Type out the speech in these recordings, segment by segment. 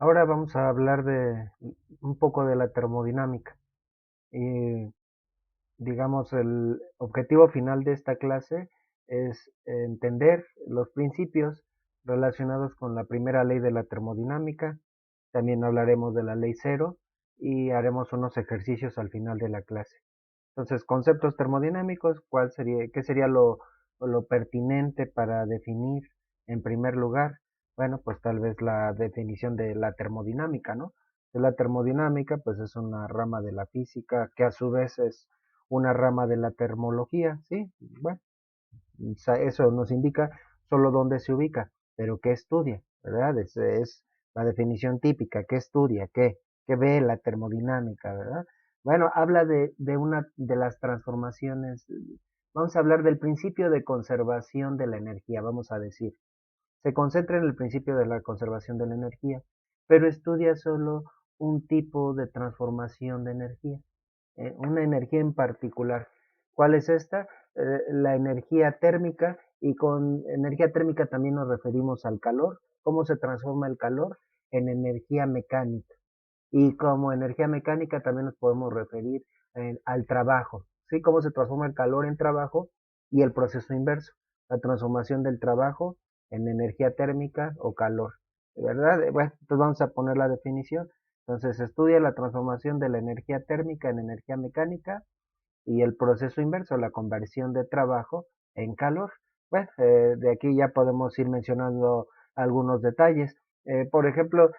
Ahora vamos a hablar de un poco de la termodinámica. Y digamos, el objetivo final de esta clase es entender los principios relacionados con la primera ley de la termodinámica. También hablaremos de la ley cero y haremos unos ejercicios al final de la clase. Entonces, conceptos termodinámicos, ¿qué sería lo pertinente para definir en primer lugar? Bueno, pues tal vez la definición de la termodinámica, ¿no? De la termodinámica, pues es una rama de la física que a su vez es una rama de la termología, ¿sí? Bueno, eso nos indica solo dónde se ubica, pero qué estudia, ¿verdad? Es la definición típica, qué estudia, qué ve la termodinámica, ¿verdad? Bueno, habla de una de las transformaciones, vamos a hablar del principio de conservación de la energía, vamos a decir. Se concentra en el principio de la conservación de la energía, pero estudia solo un tipo de transformación de energía, una energía en particular. ¿Cuál es esta? La energía térmica, y con energía térmica también nos referimos al calor. ¿Cómo se transforma el calor? En energía mecánica. Y como energía mecánica también nos podemos referir al trabajo, ¿sí? Cómo se transforma el calor en trabajo y el proceso inverso, la transformación del trabajo en energía térmica o calor, ¿verdad? Bueno, entonces vamos a poner la definición. Entonces, estudia la transformación de la energía térmica en energía mecánica y el proceso inverso, la conversión de trabajo en calor. Bueno, de aquí ya podemos ir mencionando algunos detalles. Por ejemplo,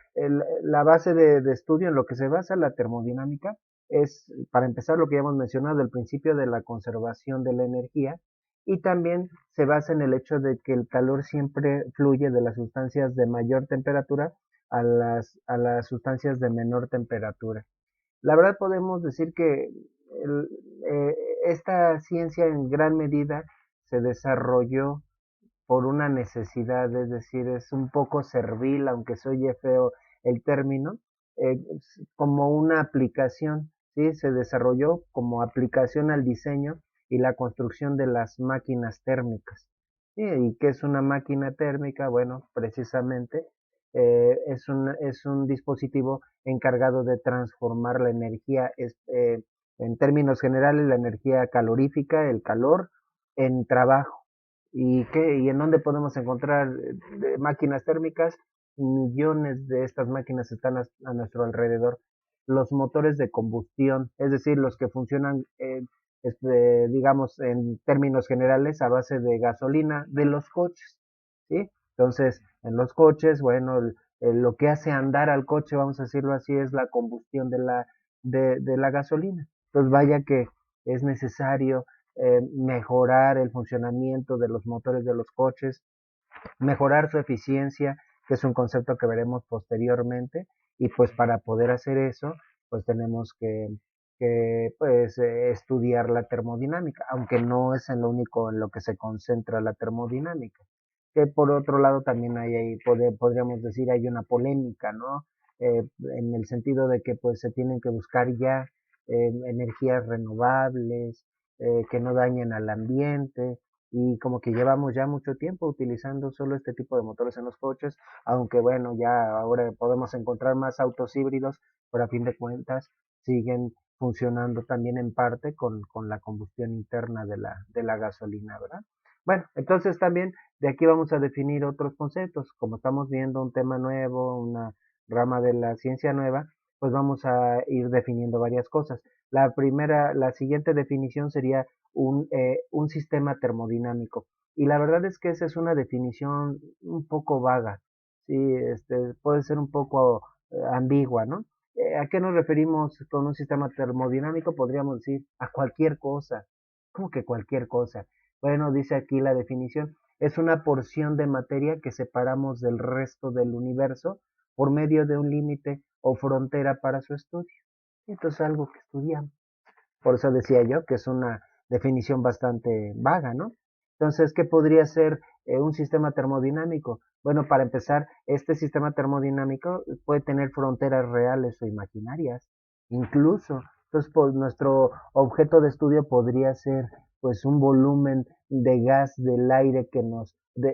la base de estudio en lo que se basa la termodinámica es, para empezar, lo que ya hemos mencionado, el principio de la conservación de la energía, y también se basa en el hecho de que el calor siempre fluye de las sustancias de mayor temperatura a las sustancias de menor temperatura. La verdad podemos decir que el, eh, esta ciencia en gran medida se desarrolló por una necesidad, es decir, es un poco servil, aunque se oye feo el término, como una aplicación, ¿sí? Se desarrolló como aplicación al diseño y la construcción de las máquinas térmicas. ¿Sí? ¿Y qué es una máquina térmica? Bueno, precisamente es un dispositivo encargado de transformar la energía, en términos generales, la energía calorífica, el calor, en trabajo. ¿Y en dónde podemos encontrar máquinas térmicas? Millones de estas máquinas están a nuestro alrededor. Los motores de combustión, es decir, los que funcionan, digamos, en términos generales, a base de gasolina de los coches, ¿sí? Entonces, en los coches, bueno, lo que hace andar al coche, vamos a decirlo así, es la combustión de la gasolina. Entonces, vaya que es necesario mejorar el funcionamiento de los motores de los coches, mejorar su eficiencia, que es un concepto que veremos posteriormente, y pues para poder hacer eso, pues tenemos que estudiar la termodinámica, aunque no es en lo único en lo que se concentra la termodinámica. Que por otro lado también podríamos decir, hay una polémica, ¿no? En el sentido de que pues se tienen que buscar ya energías renovables, que no dañen al ambiente, y como que llevamos ya mucho tiempo utilizando solo este tipo de motores en los coches, aunque bueno, ya ahora podemos encontrar más autos híbridos, pero a fin de cuentas siguen funcionando también en parte con la combustión interna de la gasolina, ¿verdad? Bueno, entonces también de aquí vamos a definir otros conceptos. Como estamos viendo un tema nuevo, una rama de la ciencia nueva, pues vamos a ir definiendo varias cosas. La siguiente definición sería un sistema termodinámico. Y la verdad es que esa es una definición un poco vaga, sí, puede ser un poco ambigua, ¿no? ¿A qué nos referimos con un sistema termodinámico? Podríamos decir a cualquier cosa. ¿Cómo que cualquier cosa? Bueno, dice aquí la definición, es una porción de materia que separamos del resto del universo por medio de un límite o frontera para su estudio. Esto es algo que estudiamos. Por eso decía yo que es una definición bastante vaga, ¿no? Entonces, ¿qué podría ser un sistema termodinámico? Bueno, para empezar, este sistema termodinámico puede tener fronteras reales o imaginarias, incluso. Entonces, pues nuestro objeto de estudio podría ser pues un volumen de gas del aire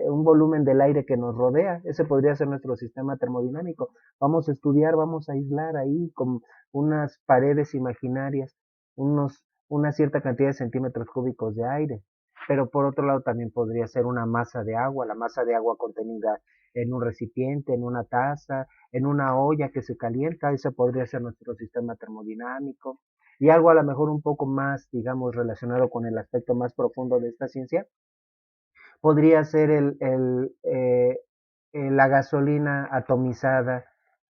un volumen del aire que nos rodea. Ese podría ser nuestro sistema termodinámico. Vamos a estudiar, vamos a aislar ahí con unas paredes imaginarias, una cierta cantidad de centímetros cúbicos de aire. Pero por otro lado también podría ser una masa de agua, la masa de agua contenida en un recipiente, en una taza, en una olla que se calienta. Ese podría ser nuestro sistema termodinámico. Y algo a lo mejor un poco más, digamos, relacionado con el aspecto más profundo de esta ciencia, podría ser la gasolina atomizada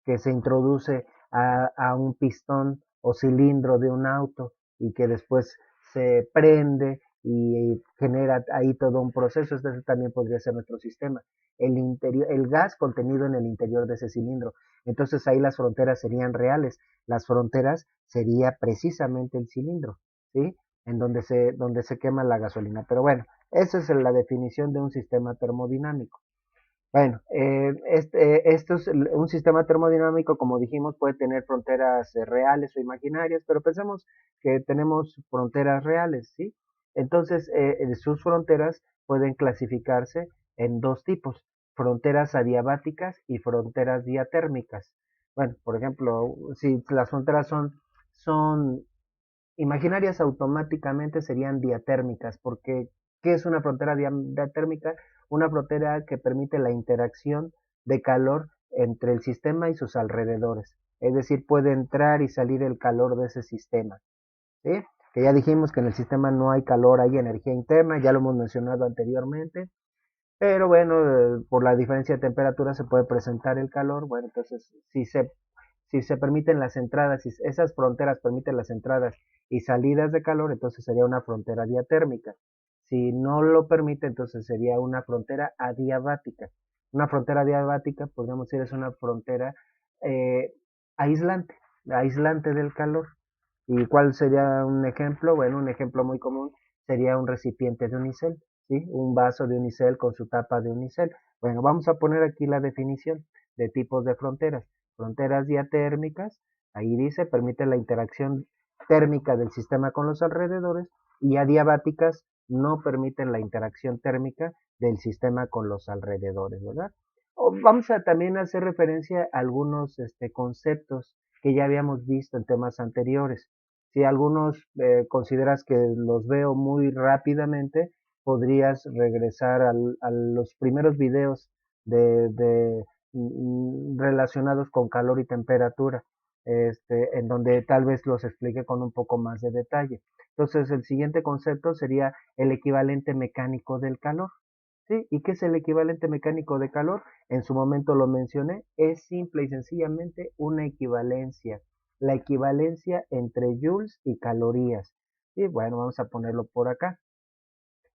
que se introduce a un pistón o cilindro de un auto y que después se prende y genera ahí todo un proceso. Este también podría ser nuestro sistema. El gas contenido en el interior de ese cilindro. Entonces ahí las fronteras serían reales. Las fronteras sería precisamente el cilindro, ¿sí? En donde se quema la gasolina. Pero bueno, esa es la definición de un sistema termodinámico. Bueno, esto es un sistema termodinámico, como dijimos, puede tener fronteras reales o imaginarias, pero pensemos que tenemos fronteras reales, ¿sí? Entonces, sus fronteras pueden clasificarse en dos tipos, fronteras adiabáticas y fronteras diatérmicas. Bueno, por ejemplo, si las fronteras son imaginarias, automáticamente serían diatérmicas, porque ¿qué es una frontera diatérmica? Una frontera que permite la interacción de calor entre el sistema y sus alrededores. Es decir, puede entrar y salir el calor de ese sistema, ¿sí? Que ya dijimos que en el sistema no hay calor, hay energía interna, ya lo hemos mencionado anteriormente, pero bueno, por la diferencia de temperatura se puede presentar el calor. Bueno, entonces si se permiten las entradas, si esas fronteras permiten las entradas y salidas de calor, entonces sería una frontera diatérmica. Si no lo permite, entonces sería una frontera adiabática. Una frontera adiabática, podríamos decir, es una frontera eh, aislante, aislante del calor. ¿Y cuál sería un ejemplo? Bueno, un ejemplo muy común sería un recipiente de unicel, ¿sí? Un vaso de unicel con su tapa de unicel. Bueno, vamos a poner aquí la definición de tipos de fronteras. Fronteras diatérmicas, ahí dice, permite la interacción térmica del sistema con los alrededores, y adiabáticas no permiten la interacción térmica del sistema con los alrededores, ¿verdad? Vamos a también hacer referencia a algunos conceptos que ya habíamos visto en temas anteriores. Si algunos consideras que los veo muy rápidamente, podrías regresar a los primeros videos relacionados con calor y temperatura, en donde tal vez los explique con un poco más de detalle. Entonces, el siguiente concepto sería el equivalente mecánico del calor. ¿Sí? ¿Y qué es el equivalente mecánico de calor? En su momento lo mencioné, es simple y sencillamente una equivalencia, la equivalencia entre joules y calorías. Y bueno, vamos a ponerlo por acá.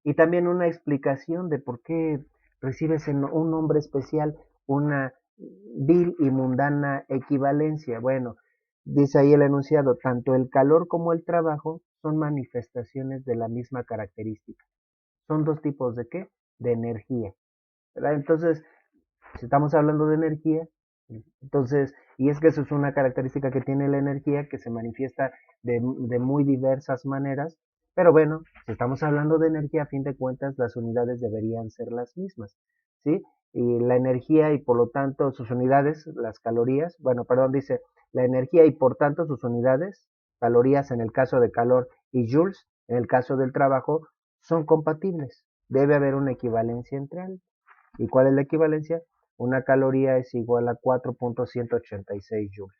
Y también una explicación de por qué recibes un nombre especial, una vil y mundana equivalencia. Bueno, dice ahí el enunciado, tanto el calor como el trabajo son manifestaciones de la misma característica. Son dos tipos de qué? De energía, ¿verdad? Entonces, si estamos hablando de energía, entonces, y es que eso es una característica que tiene la energía que se manifiesta de muy diversas maneras, pero bueno, si estamos hablando de energía, a fin de cuentas, las unidades deberían ser las mismas, ¿sí? Y la energía y por lo tanto sus unidades, las calorías, bueno, perdón, dice la energía y por tanto sus unidades, calorías en el caso de calor y joules en el caso del trabajo, son compatibles. Debe haber una equivalencia entre ambos. ¿Y cuál es la equivalencia? Una caloría es igual a 4.186 joules.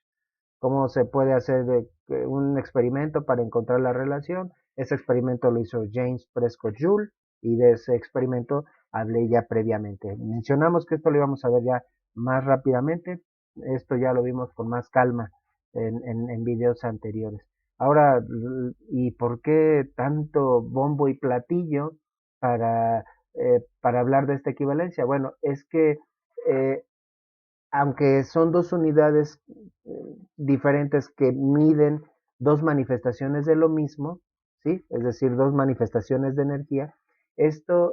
¿Cómo se puede hacer un experimento para encontrar la relación? Ese experimento lo hizo James Prescott Joule y de ese experimento hablé ya previamente. Mencionamos que esto lo íbamos a ver ya más rápidamente. Esto ya lo vimos con más calma en videos anteriores. Ahora, ¿y por qué tanto bombo y platillo para hablar de esta equivalencia? Bueno, es que eh, aunque son dos unidades diferentes que miden dos manifestaciones de lo mismo, ¿sí? Es decir, dos manifestaciones de energía, esto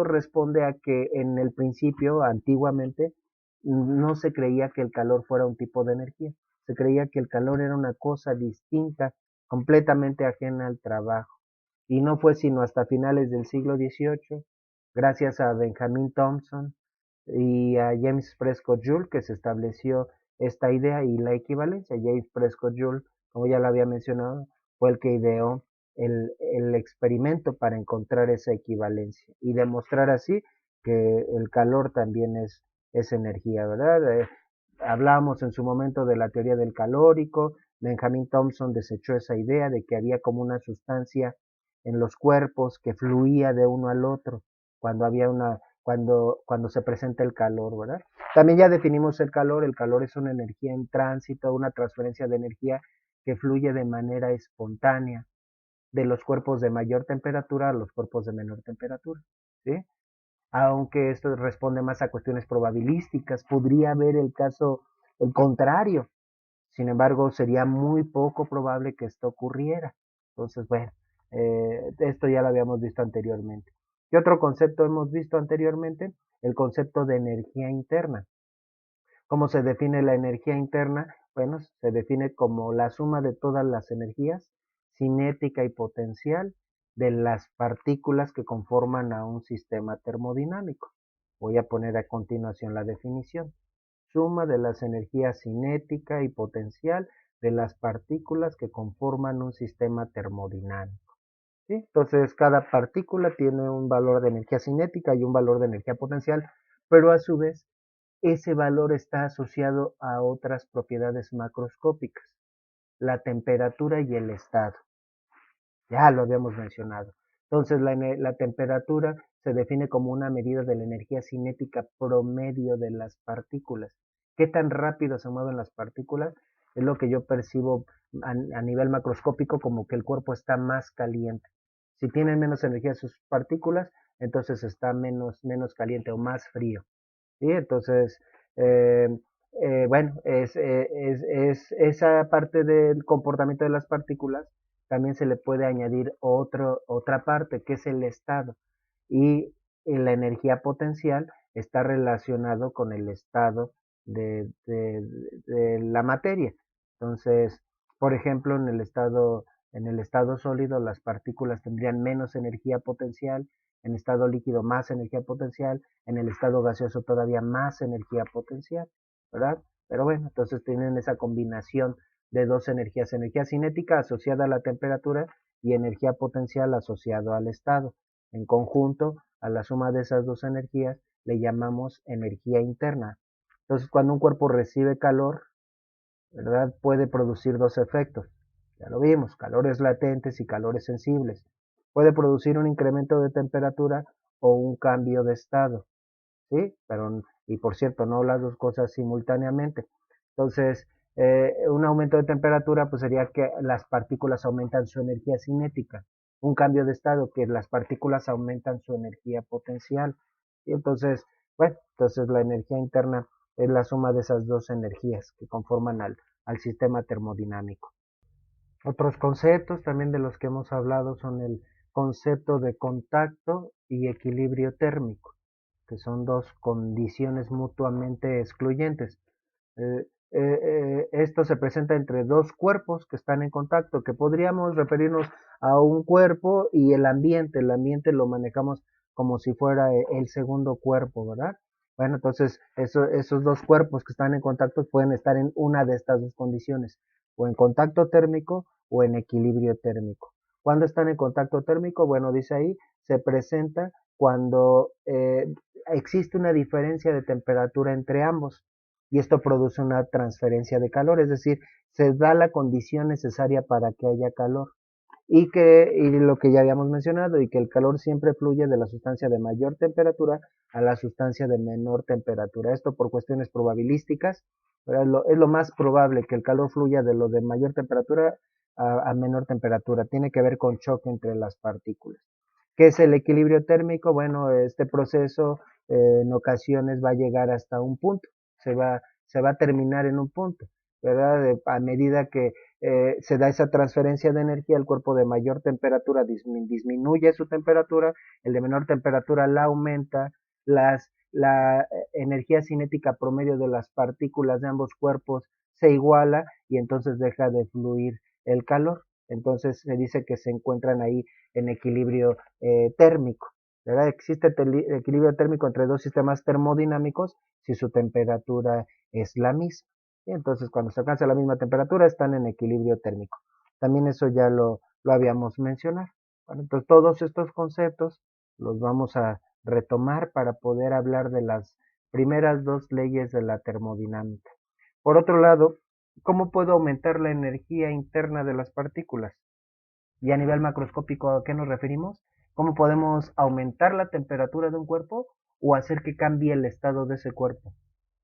responde a que en el principio, antiguamente, no se creía que el calor fuera un tipo de energía, se creía que el calor era una cosa distinta, completamente ajena al trabajo. y no fue sino hasta finales del siglo XVIII, gracias a Benjamin Thompson y a James Prescott Joule, que se estableció esta idea y la equivalencia. James Prescott Joule, como ya lo había mencionado, fue el que ideó el experimento para encontrar esa equivalencia y demostrar así que el calor también es energía, ¿verdad? Hablábamos en su momento de la teoría del calórico. Benjamin Thompson desechó esa idea de que había como una sustancia en los cuerpos que fluía de uno al otro cuando había cuando se presenta el calor, ¿verdad? También ya definimos el calor es una energía en tránsito, una transferencia de energía que fluye de manera espontánea de los cuerpos de mayor temperatura a los cuerpos de menor temperatura, ¿sí? Aunque esto responde más a cuestiones probabilísticas, podría haber el caso, el contrario. Sin embargo, sería muy poco probable que esto ocurriera. Entonces, bueno, esto ya lo habíamos visto anteriormente. ¿Qué otro concepto hemos visto anteriormente? El concepto de energía interna. ¿Cómo se define la energía interna? Bueno, se define como la suma de todas las energías, cinética y potencial, de las partículas que conforman a un sistema termodinámico. Voy a poner a continuación la definición. Suma de las energías cinética y potencial de las partículas que conforman un sistema termodinámico. ¿Sí? Entonces, cada partícula tiene un valor de energía cinética y un valor de energía potencial, pero a su vez ese valor está asociado a otras propiedades macroscópicas, la temperatura y el estado. Ya lo habíamos mencionado. Entonces, la temperatura se define como una medida de la energía cinética promedio de las partículas. ¿Qué tan rápido se mueven las partículas? Es lo que yo percibo a nivel macroscópico como que el cuerpo está más caliente. Si tienen menos energía sus partículas, entonces está menos caliente o más frío. ¿Sí? Entonces, eh, bueno, esa parte del comportamiento de las partículas también se le puede añadir otra parte, que es el estado. Y la energía potencial está relacionado con el estado de la materia. Entonces, por ejemplo, en el estado sólido, las partículas tendrían menos energía potencial, en estado líquido más energía potencial, en el estado gaseoso todavía más energía potencial, ¿verdad? Pero bueno, entonces tienen esa combinación de dos energías, energía cinética asociada a la temperatura y energía potencial asociada al estado. En conjunto, a la suma de esas dos energías le llamamos energía interna. Entonces, cuando un cuerpo recibe calor, ¿verdad? Puede producir dos efectos. Ya lo vimos, calores latentes y calores sensibles. Puede producir un incremento de temperatura o un cambio de estado, ¿sí? Pero, y por cierto, no las dos cosas simultáneamente. Entonces, un aumento de temperatura pues sería que las partículas aumentan su energía cinética. Un cambio de estado, que las partículas aumentan su energía potencial. Y entonces, bueno, entonces la energía interna es la suma de esas dos energías que conforman al sistema termodinámico. Otros conceptos también de los que hemos hablado son el concepto de contacto y equilibrio térmico, que son dos condiciones mutuamente excluyentes. Esto se presenta entre dos cuerpos que están en contacto, que podríamos referirnos a un cuerpo y el ambiente lo manejamos como si fuera el segundo cuerpo, ¿verdad? Bueno, entonces esos dos cuerpos que están en contacto pueden estar en una de estas dos condiciones, o en contacto térmico o en equilibrio térmico. ¿Cuándo están en contacto térmico? Bueno, dice ahí, se presenta cuando existe una diferencia de temperatura entre ambos y esto produce una transferencia de calor, es decir, se da la condición necesaria para que haya calor y lo que ya habíamos mencionado y que el calor siempre fluye de la sustancia de mayor temperatura a la sustancia de menor temperatura. Esto por cuestiones probabilísticas, es lo más probable que el calor fluya de lo de mayor temperatura a menor temperatura. Tiene que ver con choque entre las partículas. ¿Qué es el equilibrio térmico? Bueno, este proceso en ocasiones va a llegar hasta un punto, se va a terminar en un punto, ¿verdad? A medida que se da esa transferencia de energía, el cuerpo de mayor temperatura disminuye su temperatura, el de menor temperatura la aumenta, la energía cinética promedio de las partículas de ambos cuerpos se iguala y entonces deja de fluir el calor. entonces se dice que se encuentran ahí en equilibrio térmico, ¿verdad? Existe equilibrio térmico entre dos sistemas termodinámicos si su temperatura es la misma. Y entonces, cuando se alcanza la misma temperatura, están en equilibrio térmico. También eso ya lo habíamos mencionado. Bueno, entonces, todos estos conceptos los vamos a retomar para poder hablar de las primeras dos leyes de la termodinámica. Por otro lado, ¿cómo puedo aumentar la energía interna de las partículas? Y a nivel macroscópico, ¿a qué nos referimos? ¿Cómo podemos aumentar la temperatura de un cuerpo o hacer que cambie el estado de ese cuerpo?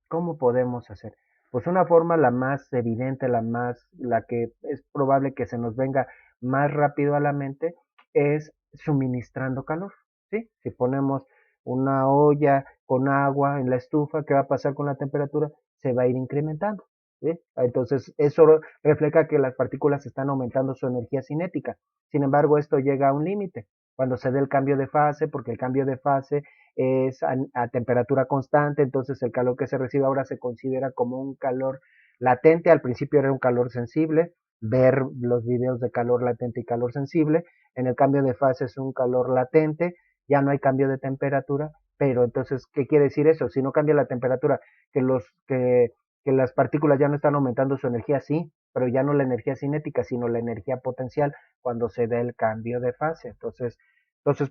¿Cómo podemos hacer? Pues una forma la más evidente, la que es probable que se nos venga más rápido a la mente es suministrando calor, ¿sí? Si ponemos una olla con agua en la estufa, ¿qué va a pasar con la temperatura? Se va a ir incrementando, ¿sí? Entonces, eso refleja que las partículas están aumentando su energía cinética. Sin embargo, esto llega a un límite cuando se dé el cambio de fase, porque el cambio de fase es a temperatura constante, entonces el calor que se recibe ahora se considera como un calor latente, al principio era un calor sensible, ver los videos de calor latente y calor sensible, en el cambio de fase es un calor latente, ya no hay cambio de temperatura, pero entonces, ¿qué quiere decir eso? Si no cambia la temperatura, que que las partículas ya no están aumentando su energía, sí, pero ya no la energía cinética, sino la energía potencial cuando se da el cambio de fase. Entonces,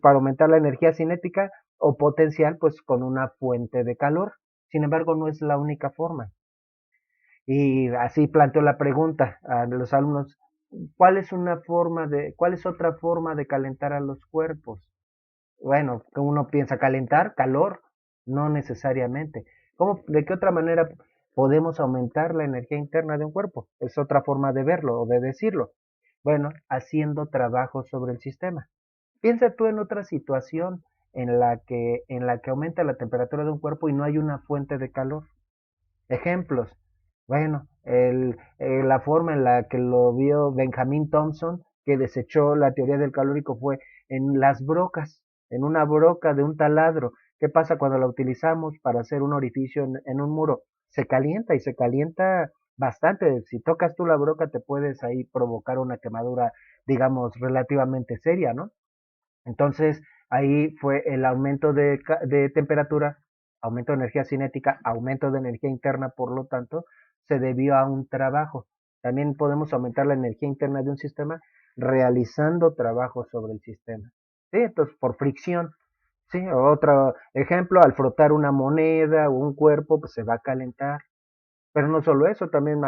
para aumentar la energía cinética o potencial, pues con una fuente de calor. Sin embargo, no es la única forma. Y así planteo la pregunta a los alumnos, ¿cuál es otra forma de calentar a los cuerpos? Bueno, que uno piensa calentar, calor, no necesariamente. ¿De qué otra manera podemos aumentar la energía interna de un cuerpo? Es otra forma de verlo o de decirlo. Bueno, haciendo trabajo sobre el sistema. Piensa tú en otra situación en la que aumenta la temperatura de un cuerpo y no hay una fuente de calor. Ejemplos. Bueno, la forma en la que lo vio Benjamin Thompson, que desechó la teoría del calórico, fue en las brocas, en una broca de un taladro. ¿Qué pasa cuando la utilizamos para hacer un orificio en un muro? Se calienta y se calienta bastante. Si tocas tú la broca, te puedes ahí provocar una quemadura, digamos, relativamente seria, ¿no? Entonces, ahí fue el aumento de temperatura, aumento de energía cinética, aumento de energía interna, por lo tanto, se debió a un trabajo. También podemos aumentar la energía interna de un sistema realizando trabajo sobre el sistema. ¿Sí? Entonces, por fricción. ¿Sí? Otro ejemplo, al frotar una moneda o un cuerpo, pues se va a calentar. Pero no solo eso, también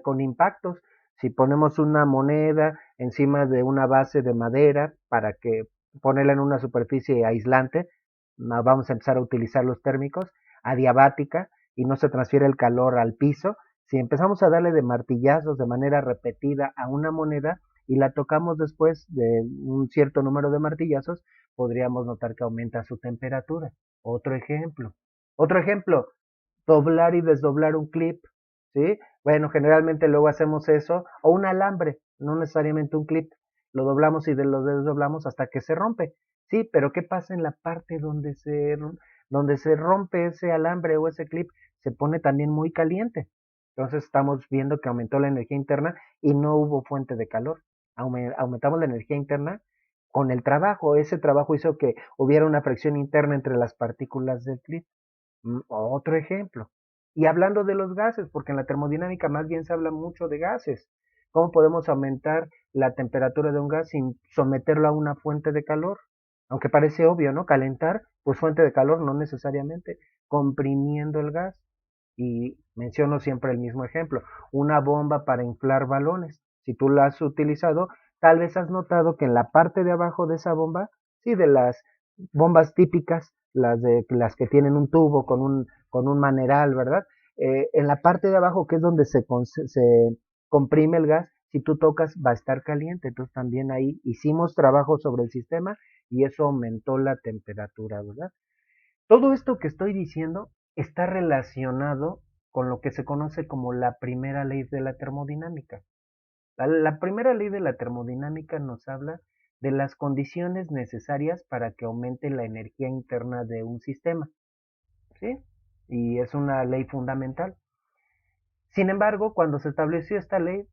con impactos. Si ponemos una moneda encima de una base de madera para que ponerla en una superficie aislante, vamos a empezar a utilizar los térmicos, adiabática, y no se transfiere el calor al piso. Si empezamos a darle de martillazos de manera repetida a una moneda y la tocamos después de un cierto número de martillazos, podríamos notar que aumenta su temperatura. Otro ejemplo. Otro ejemplo, doblar y desdoblar un clip, ¿sí? Bueno, generalmente luego hacemos eso, o un alambre, no necesariamente un clip, lo doblamos y lo desdoblamos hasta que se rompe, ¿sí? Pero ¿qué pasa en la parte donde se rompe ese alambre o ese clip? Se pone también muy caliente. Entonces estamos viendo que aumentó la energía interna y no hubo fuente de calor. Aumentamos la energía interna con el trabajo. Ese trabajo hizo que hubiera una fricción interna entre las partículas del clip. Otro ejemplo. Y hablando de los gases, porque en la termodinámica más bien se habla mucho de gases. ¿Cómo podemos aumentar la temperatura de un gas sin someterlo a una fuente de calor? Aunque parece obvio, ¿no? Calentar, pues fuente de calor, no necesariamente. Comprimiendo el gas. Y menciono siempre el mismo ejemplo. Una bomba para inflar balones. Si tú la has utilizado, tal vez has notado que en la parte de abajo de esa bomba, sí, de las bombas típicas, las que tienen un tubo con un maneral, ¿verdad? En la parte de abajo, que es donde se comprime el gas, si tú tocas va a estar caliente. Entonces también ahí hicimos trabajo sobre el sistema y eso aumentó la temperatura, ¿verdad? Todo esto que estoy diciendo está relacionado con lo que se conoce como la primera ley de la termodinámica. La primera ley de la termodinámica nos habla de las condiciones necesarias para que aumente la energía interna de un sistema, ¿sí? Y es una ley fundamental. Sin embargo, cuando se estableció esta ley,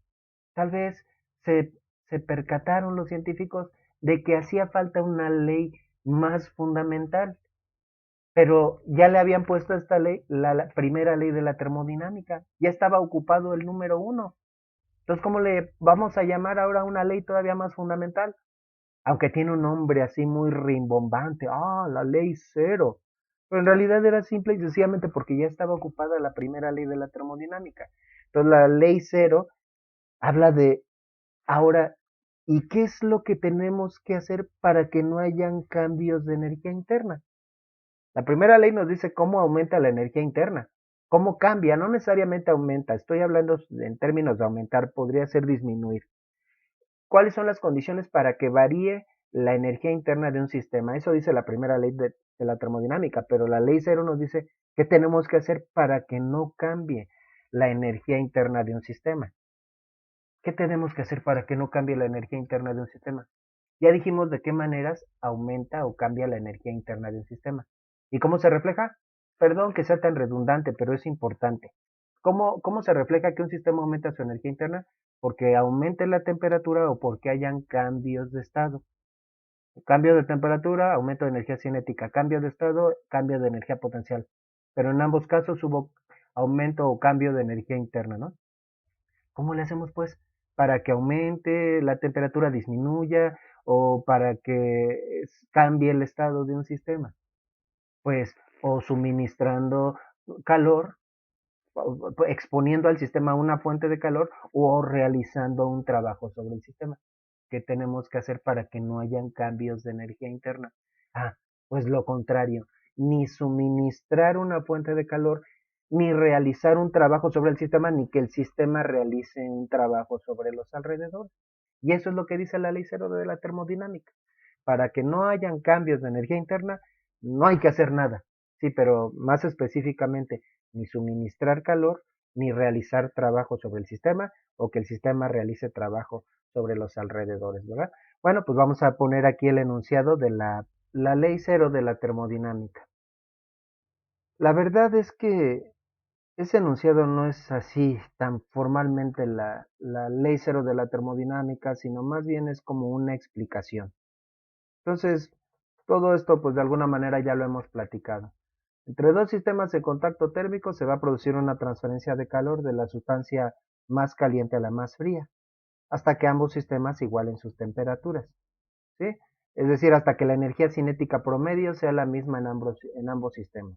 tal vez se, se percataron los científicos de que hacía falta una ley más fundamental, pero ya le habían puesto a esta ley la primera ley de la termodinámica, ya estaba ocupado el número uno. Entonces, ¿cómo le vamos a llamar ahora una ley todavía más fundamental? Aunque tiene un nombre así muy rimbombante, la ley cero. Pero en realidad era simple y sencillamente porque ya estaba ocupada la primera ley de la termodinámica. Entonces, la ley cero habla de ahora, ¿y qué es lo que tenemos que hacer para que no hayan cambios de energía interna? La primera ley nos dice cómo aumenta la energía interna, cómo cambia, no necesariamente aumenta, estoy hablando en términos de aumentar, podría ser disminuir. ¿Cuáles son las condiciones para que varíe la energía interna de un sistema? Eso dice la primera ley de la termodinámica, pero la ley cero nos dice qué tenemos que hacer para que no cambie la energía interna de un sistema. ¿Qué tenemos que hacer para que no cambie la energía interna de un sistema? Ya dijimos de qué maneras aumenta o cambia la energía interna de un sistema. ¿Y cómo se refleja? Perdón que sea tan redundante, pero es importante. ¿Cómo se refleja que un sistema aumenta su energía interna? Porque aumente la temperatura o porque hayan cambios de estado. Cambio de temperatura, aumento de energía cinética. Cambio de estado, cambio de energía potencial. Pero en ambos casos hubo aumento o cambio de energía interna, ¿no? ¿Cómo le hacemos pues para que aumente la temperatura, disminuya o para que cambie el estado de un sistema? Pues o suministrando calor, exponiendo al sistema a una fuente de calor o realizando un trabajo sobre el sistema. ¿Qué tenemos que hacer para que no hayan cambios de energía interna? Ah, pues lo contrario, ni suministrar una fuente de calor, ni realizar un trabajo sobre el sistema, ni que el sistema realice un trabajo sobre los alrededores. Y eso es lo que dice la ley cero de la termodinámica. Para que no hayan cambios de energía interna, no hay que hacer nada. Sí, pero más específicamente, ni suministrar calor, ni realizar trabajo sobre el sistema, o que el sistema realice trabajo sobre los alrededores, ¿verdad? Bueno, pues vamos a poner aquí el enunciado de la ley cero de la termodinámica. La verdad es que ese enunciado no es así tan formalmente la ley cero de la termodinámica, sino más bien es como una explicación. Entonces, todo esto pues de alguna manera ya lo hemos platicado. Entre dos sistemas de contacto térmico se va a producir una transferencia de calor de la sustancia más caliente a la más fría, hasta que ambos sistemas igualen sus temperaturas, ¿sí? Es decir, hasta que la energía cinética promedio sea la misma en ambos sistemas.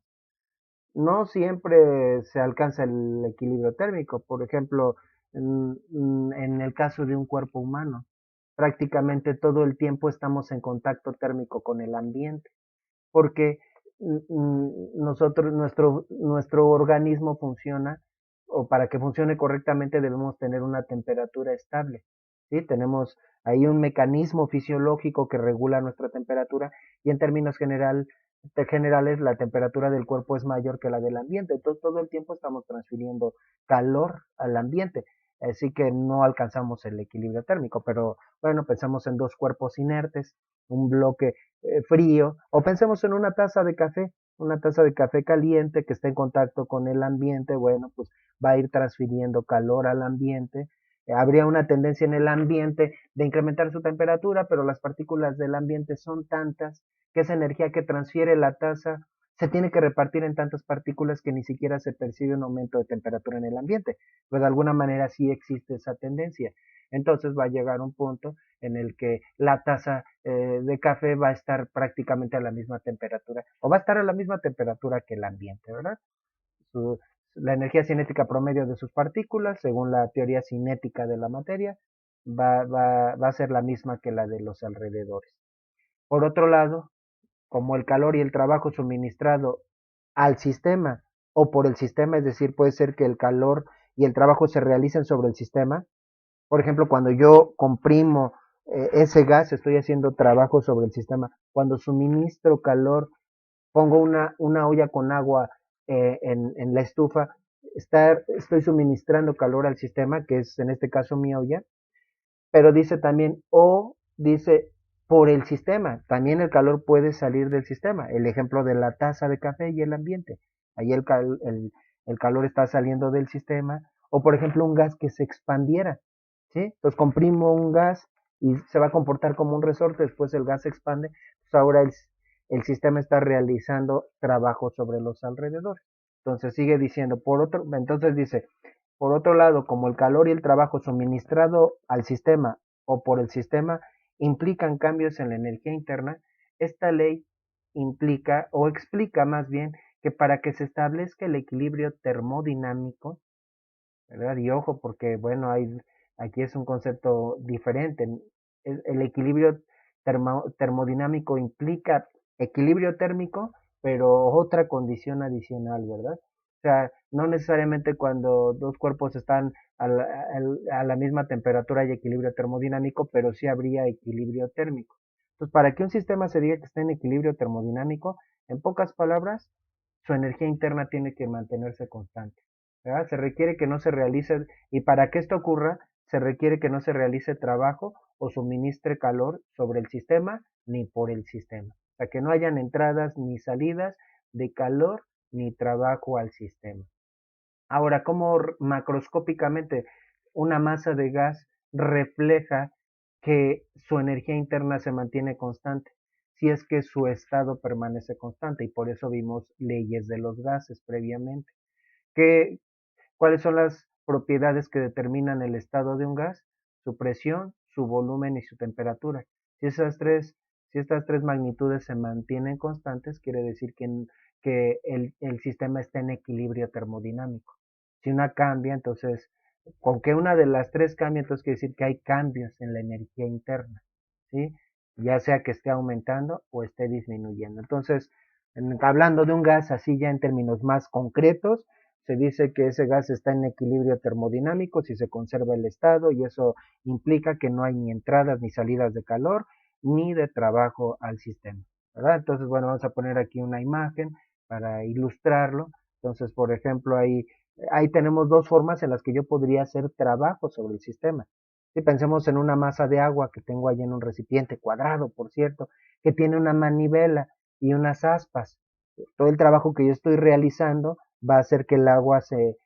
No siempre se alcanza el equilibrio térmico, por ejemplo, en el caso de un cuerpo humano, prácticamente todo el tiempo estamos en contacto térmico con el ambiente, porque nuestro organismo funciona, o para que funcione correctamente debemos tener una temperatura estable, ¿sí? Tenemos ahí un mecanismo fisiológico que regula nuestra temperatura y en términos generales la temperatura del cuerpo es mayor que la del ambiente, entonces todo el tiempo estamos transfiriendo calor al ambiente, así que no alcanzamos el equilibrio térmico, pero bueno, pensamos en dos cuerpos inertes, un bloque frío, o pensemos en una taza de café caliente que está en contacto con el ambiente, bueno, pues va a ir transfiriendo calor al ambiente. Habría una tendencia en el ambiente de incrementar su temperatura, pero las partículas del ambiente son tantas que esa energía que transfiere la taza se tiene que repartir en tantas partículas que ni siquiera se percibe un aumento de temperatura en el ambiente. Pues de alguna manera sí existe esa tendencia. Entonces va a llegar un punto en el que la taza de café va a estar prácticamente a la misma temperatura, o va a estar a la misma temperatura que el ambiente, ¿verdad? Su, la energía cinética promedio de sus partículas, según la teoría cinética de la materia, va a ser la misma que la de los alrededores. Por otro lado, como el calor y el trabajo suministrado al sistema o por el sistema, es decir, puede ser que el calor y el trabajo se realicen sobre el sistema. Por ejemplo, cuando yo comprimo ese gas, estoy haciendo trabajo sobre el sistema. Cuando suministro calor, pongo una olla con agua en la estufa, estoy suministrando calor al sistema, que es en este caso mi olla, pero dice también, o dice por el sistema, también el calor puede salir del sistema. El ejemplo de la taza de café y el ambiente. Ahí el calor está saliendo del sistema. O por ejemplo un gas que se expandiera, ¿sí? Entonces comprimo un gas y se va a comportar como un resorte, después el gas se expande, pues ahora el sistema está realizando trabajo sobre los alrededores. Entonces sigue diciendo, entonces dice, por otro lado, como el calor y el trabajo suministrado al sistema o por el sistema implican cambios en la energía interna, esta ley implica o explica más bien que para que se establezca el equilibrio termodinámico, ¿verdad? Y ojo, porque bueno, aquí es un concepto diferente. El equilibrio termodinámico implica equilibrio térmico, pero otra condición adicional, ¿verdad? O sea, no necesariamente cuando dos cuerpos están a la misma temperatura hay equilibrio termodinámico, pero sí habría equilibrio térmico. Entonces, para que un sistema se diga que está en equilibrio termodinámico, en pocas palabras, su energía interna tiene que mantenerse constante. ¿Verdad? Se requiere que no se realice, y para que esto ocurra, se requiere que no se realice trabajo o suministre calor sobre el sistema ni por el sistema. O sea, que no hayan entradas ni salidas de calor ni trabajo al sistema. Ahora, ¿cómo macroscópicamente una masa de gas refleja que su energía interna se mantiene constante? Si es que su estado permanece constante, y por eso vimos leyes de los gases previamente. ¿Qué, ¿Cuáles son las propiedades que determinan el estado de un gas? Su presión, su volumen y su temperatura. Si si estas tres magnitudes se mantienen constantes, quiere decir que el sistema está en equilibrio termodinámico. Si una cambia, entonces, con que una de las tres cambie, entonces quiere decir que hay cambios en la energía interna, ¿sí? Ya sea que esté aumentando o esté disminuyendo. Entonces, hablando de un gas así ya en términos más concretos, se dice que ese gas está en equilibrio termodinámico si se conserva el estado, y eso implica que no hay ni entradas ni salidas de calor ni de trabajo al sistema, ¿verdad? Entonces, bueno, vamos a poner aquí una imagen para ilustrarlo. Entonces, por ejemplo, ahí tenemos dos formas en las que yo podría hacer trabajo sobre el sistema. Si pensemos en una masa de agua que tengo allí en un recipiente cuadrado, por cierto, que tiene una manivela y unas aspas. Todo el trabajo que yo estoy realizando va a hacer que el agua se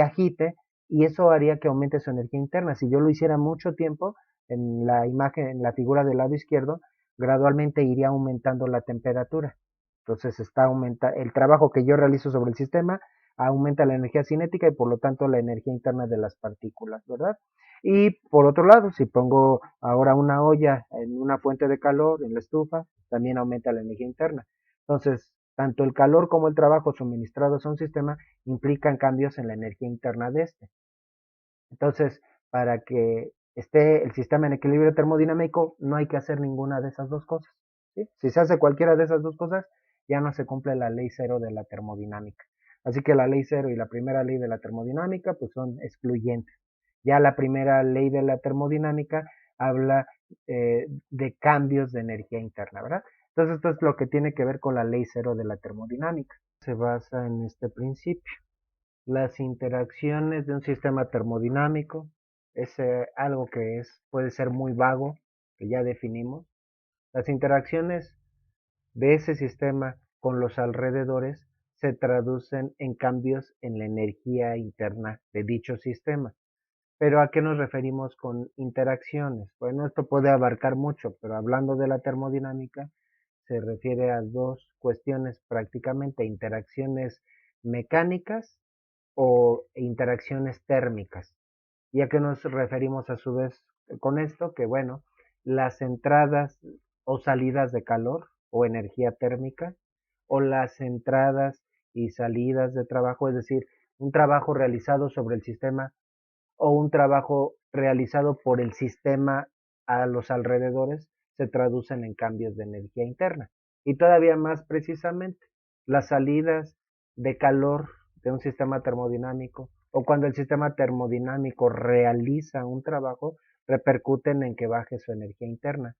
agite, y eso haría que aumente su energía interna. Si yo lo hiciera mucho tiempo, en la imagen, en la figura del lado izquierdo, gradualmente iría aumentando la temperatura. Entonces el trabajo que yo realizo sobre el sistema aumenta la energía cinética y por lo tanto la energía interna de las partículas, ¿verdad? Y por otro lado, si pongo ahora una olla en una fuente de calor, en la estufa, también aumenta la energía interna. Entonces, tanto el calor como el trabajo suministrados a un sistema implican cambios en la energía interna de este. Entonces, para que esté el sistema en equilibrio termodinámico, no hay que hacer ninguna de esas dos cosas, ¿sí? Si se hace cualquiera de esas dos cosas, ya no se cumple la ley cero de la termodinámica. Así que la ley cero y la primera ley de la termodinámica pues son excluyentes. Ya la primera ley de la termodinámica habla de cambios de energía interna, ¿verdad? Entonces esto es lo que tiene que ver con la ley cero de la termodinámica. Se basa en este principio. Las interacciones de un sistema termodinámico es algo que puede ser muy vago, que ya definimos. Las interacciones de ese sistema con los alrededores se traducen en cambios en la energía interna de dicho sistema. Pero ¿a qué nos referimos con interacciones? Bueno, esto puede abarcar mucho, pero hablando de la termodinámica, se refiere a dos cuestiones prácticamente: interacciones mecánicas o interacciones térmicas. ¿Y a qué nos referimos a su vez con esto? Que bueno, las entradas o salidas de calor o energía térmica, o las entradas y salidas de trabajo, es decir, un trabajo realizado sobre el sistema o un trabajo realizado por el sistema a los alrededores, se traducen en cambios de energía interna. Y todavía más precisamente, las salidas de calor de un sistema termodinámico o cuando el sistema termodinámico realiza un trabajo, repercuten en que baje su energía interna.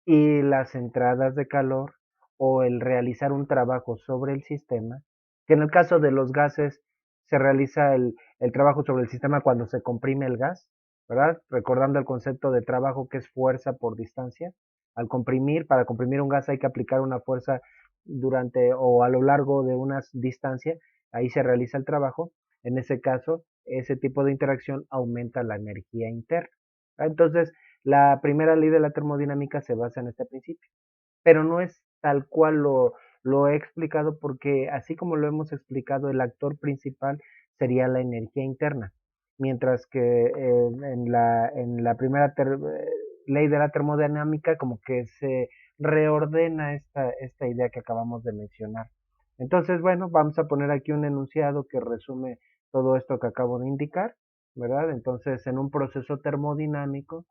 Y las entradas de calor o el realizar un trabajo sobre el sistema, que en el caso de los gases se realiza el trabajo sobre el sistema cuando se comprime el gas, ¿verdad? Recordando el concepto de trabajo que es fuerza por distancia. Para comprimir un gas hay que aplicar una fuerza durante o a lo largo de una distancia, ahí se realiza el trabajo. En ese caso, ese tipo de interacción aumenta la energía interna. Entonces, La primera ley de la termodinámica se basa en este principio, pero no es tal cual lo he explicado porque así como lo hemos explicado, el actor principal sería la energía interna, mientras que en la primera ley de la termodinámica como que se reordena esta idea que acabamos de mencionar. Entonces, bueno, vamos a poner aquí un enunciado que resume todo esto que acabo de indicar, ¿verdad? Entonces, en un proceso termodinámico,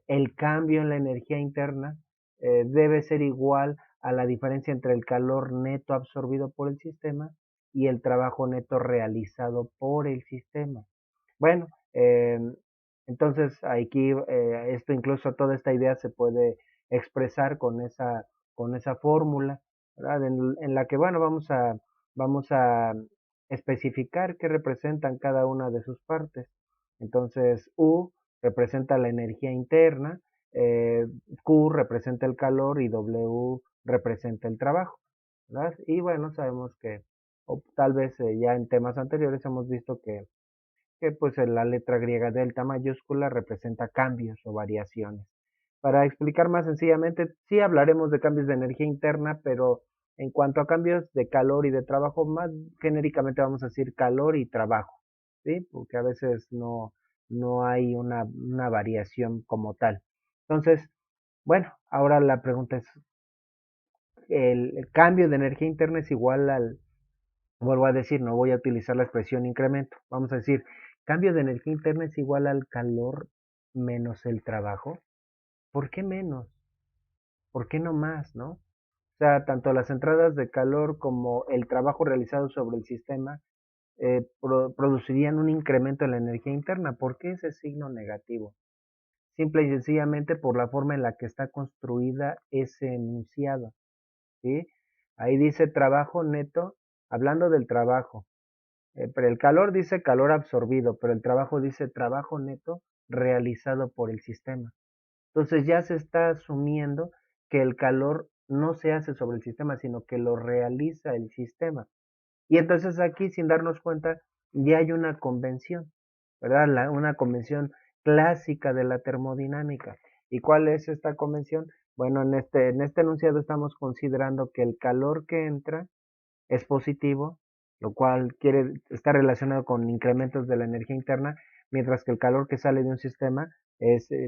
el cambio en la energía interna debe ser igual a la diferencia entre el calor neto absorbido por el sistema y el trabajo neto realizado por el sistema. Bueno, entonces aquí esto incluso toda esta idea se puede expresar con esa fórmula, ¿verdad? En la que, bueno, vamos a especificar qué representan cada una de sus partes. Entonces, U representa la energía interna, eh, Q representa el calor y W representa el trabajo, ¿verdad? Y bueno, sabemos que, o tal vez ya en temas anteriores hemos visto que pues la letra griega delta mayúscula representa cambios o variaciones. Para explicar más sencillamente, sí hablaremos de cambios de energía interna, pero en cuanto a cambios de calor y de trabajo, más genéricamente vamos a decir calor y trabajo, ¿sí? Porque a veces no hay una variación como tal. Entonces, bueno, ahora la pregunta es, el cambio de energía interna es igual al, vuelvo a decir, no voy a utilizar la expresión incremento. Vamos a decir, cambio de energía interna es igual al calor menos el trabajo. ¿Por qué menos? ¿Por qué no más, no? O sea, tanto las entradas de calor como el trabajo realizado sobre el sistema producirían un incremento en la energía interna. ¿Por qué ese signo negativo? Simple y sencillamente por la forma en la que está construida ese enunciado, ¿sí? Ahí dice trabajo neto, hablando del trabajo. Pero el calor dice calor absorbido, pero el trabajo dice trabajo neto realizado por el sistema. Entonces ya se está asumiendo que el calor no se hace sobre el sistema, sino que lo realiza el sistema. Y entonces aquí, sin darnos cuenta, ya hay una convención, ¿verdad? Una convención clásica de la termodinámica. ¿Y cuál es esta convención? Bueno, en este enunciado estamos considerando que el calor que entra es positivo, lo cual está relacionado con incrementos de la energía interna, mientras que el calor que sale de un sistema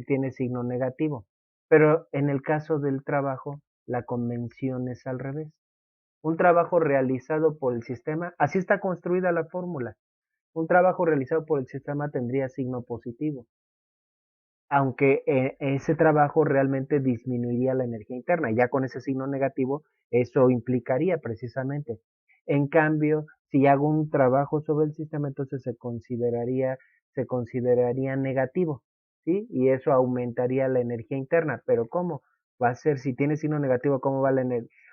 tiene signo negativo. Pero en el caso del trabajo, la convención es al revés. Un trabajo realizado por el sistema, así está construida la fórmula. Un trabajo realizado por el sistema tendría signo positivo, aunque ese trabajo realmente disminuiría la energía interna. Ya con ese signo negativo, eso implicaría precisamente. En cambio, si hago un trabajo sobre el sistema, entonces se consideraría negativo, ¿sí? Y eso aumentaría la energía interna. Pero ¿cómo? Va a ser, si tiene signo negativo, ¿cómo va a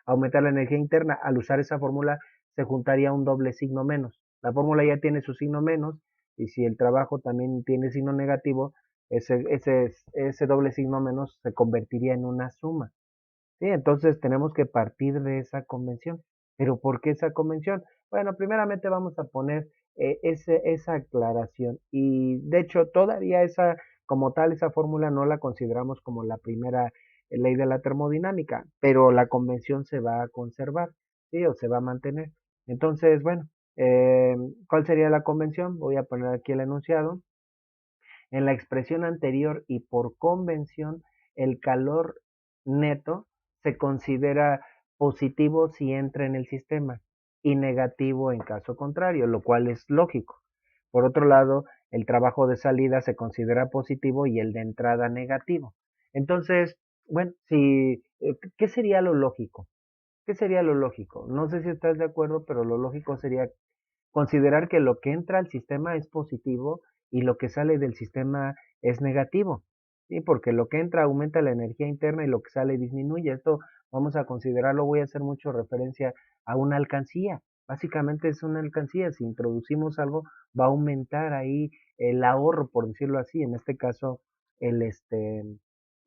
aumentar la energía interna? Al usar esa fórmula, se juntaría un doble signo menos. La fórmula ya tiene su signo menos, y si el trabajo también tiene signo negativo, ese doble signo menos se convertiría en una suma. ¿Sí? Entonces tenemos que partir de esa convención. ¿Pero por qué esa convención? Bueno, primeramente vamos a poner esa aclaración. Y de hecho, todavía como tal, esa fórmula no la consideramos como la primera ley de la termodinámica, pero la convención se va a conservar, ¿sí? O se va a mantener. Entonces, bueno, ¿cuál sería la convención? Voy a poner aquí el enunciado. En la expresión anterior y por convención, el calor neto se considera positivo si entra en el sistema y negativo en caso contrario, lo cual es lógico. Por otro lado, el trabajo de salida se considera positivo y el de entrada negativo. Entonces, bueno, ¿qué sería lo lógico? ¿Qué sería lo lógico? No sé si estás de acuerdo, pero lo lógico sería considerar que lo que entra al sistema es positivo y lo que sale del sistema es negativo, ¿sí? Porque lo que entra aumenta la energía interna y lo que sale disminuye. Esto vamos a considerarlo, voy a hacer mucho referencia a una alcancía. Básicamente es una alcancía, si introducimos algo va a aumentar ahí el ahorro, por decirlo así, en este caso el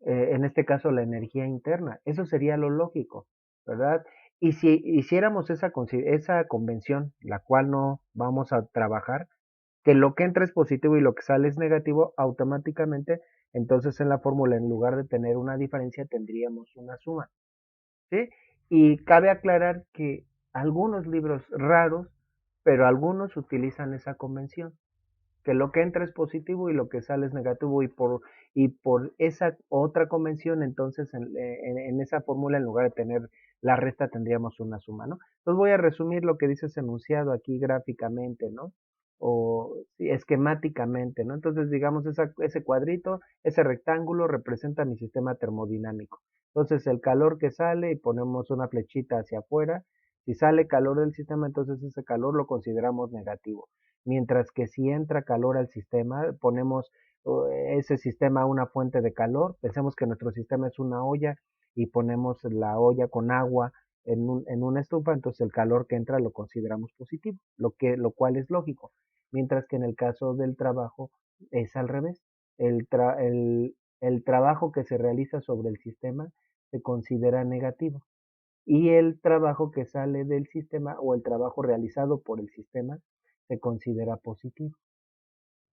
en este caso la energía interna. Eso sería lo lógico, ¿verdad? Y si hiciéramos esa convención, la cual no vamos a trabajar, que lo que entra es positivo y lo que sale es negativo, automáticamente, entonces en la fórmula, en lugar de tener una diferencia, tendríamos una suma, ¿sí? Y cabe aclarar que algunos libros raros, pero algunos utilizan esa convención, que lo que entra es positivo y lo que sale es negativo, y por esa otra convención, entonces en esa fórmula, en lugar de tener la resta, tendríamos una suma, ¿no? Entonces voy a resumir lo que dice ese enunciado aquí gráficamente, ¿no? O sí, esquemáticamente, ¿no? Entonces, digamos, ese cuadrito, ese rectángulo representa mi sistema termodinámico. Entonces, el calor que sale, y ponemos una flechita hacia afuera, si sale calor del sistema, entonces ese calor lo consideramos negativo. Mientras que si entra calor al sistema, ponemos ese sistema a una fuente de calor. Pensemos que nuestro sistema es una olla y ponemos la olla con agua en una estufa, entonces el calor que entra lo consideramos positivo, lo cual es lógico. Mientras que en el caso del trabajo es al revés. El trabajo que se realiza sobre el sistema se considera negativo y el trabajo que sale del sistema o el trabajo realizado por el sistema se considera positivo,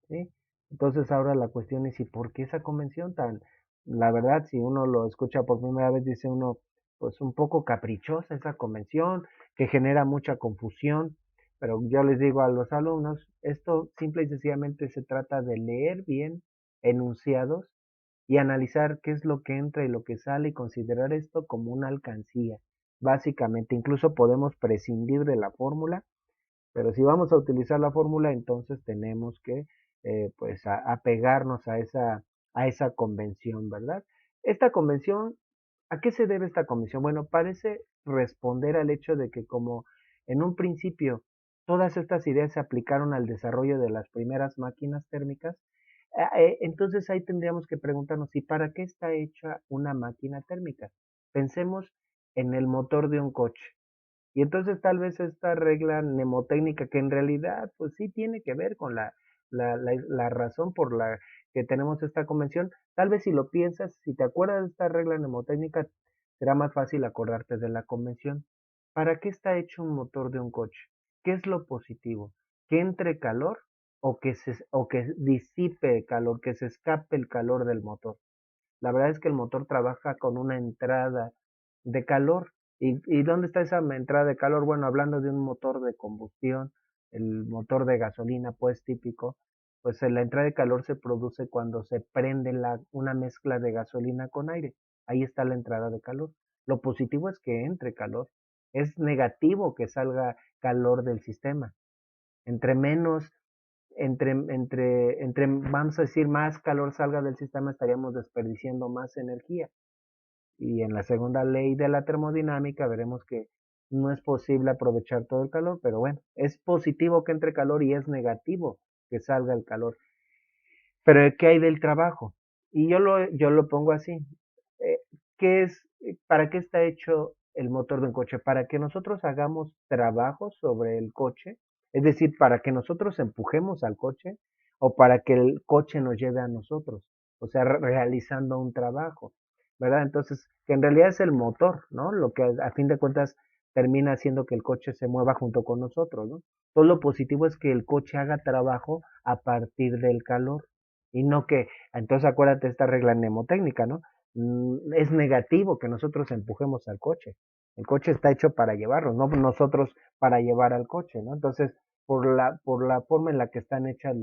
¿sí? Entonces ahora la cuestión es, ¿y por qué esa convención tan, la verdad, si uno lo escucha por primera vez, dice uno, pues un poco caprichosa esa convención, que genera mucha confusión, pero yo les digo a los alumnos, esto simple y sencillamente se trata de leer bien enunciados y analizar qué es lo que entra y lo que sale y considerar esto como una alcancía. Básicamente, incluso podemos prescindir de la fórmula, pero si vamos a utilizar la fórmula, entonces tenemos que pues apegarnos a esa convención, ¿verdad? Esta convención, ¿a qué se debe esta convención? Bueno, parece responder al hecho de que como en un principio todas estas ideas se aplicaron al desarrollo de las primeras máquinas térmicas, entonces ahí tendríamos que preguntarnos, ¿y para qué está hecha una máquina térmica? Pensemos en el motor de un coche. Y entonces tal vez esta regla mnemotécnica, que en realidad pues sí tiene que ver con la razón por la que tenemos esta convención, tal vez si lo piensas, si te acuerdas de esta regla mnemotécnica, será más fácil acordarte de la convención. ¿Para qué está hecho un motor de un coche? ¿Qué es lo positivo? ¿Que entre calor o que disipe calor, que se escape el calor del motor? La verdad es que el motor trabaja con una entrada de calor. ¿Y dónde está esa entrada de calor? Bueno, hablando de un motor de combustión, el motor de gasolina, pues típico, pues la entrada de calor se produce cuando se prende una mezcla de gasolina con aire. Ahí está la entrada de calor. Lo positivo es que entre calor. Es negativo que salga calor del sistema. Entre menos vamos a decir, más calor salga del sistema, estaríamos desperdiciando más energía. Y en la segunda ley de la termodinámica veremos que no es posible aprovechar todo el calor, pero bueno, es positivo que entre calor y es negativo que salga el calor. Pero ¿qué hay del trabajo? Y yo lo pongo así. Eh, ¿Para qué está hecho el motor de un coche? Para que nosotros hagamos trabajo sobre el coche, es decir, para que nosotros empujemos al coche o para que el coche nos lleve a nosotros, o sea, realizando un trabajo, ¿verdad? Entonces, que en realidad es el motor, ¿no? Lo que a fin de cuentas termina haciendo que el coche se mueva junto con nosotros, ¿no? Todo lo positivo es que el coche haga trabajo a partir del calor y no que, entonces acuérdate de esta regla mnemotécnica, ¿no? Es negativo que nosotros empujemos al coche. El coche está hecho para llevarnos, no nosotros para llevar al coche, ¿no? Entonces, por la forma en la que están hechas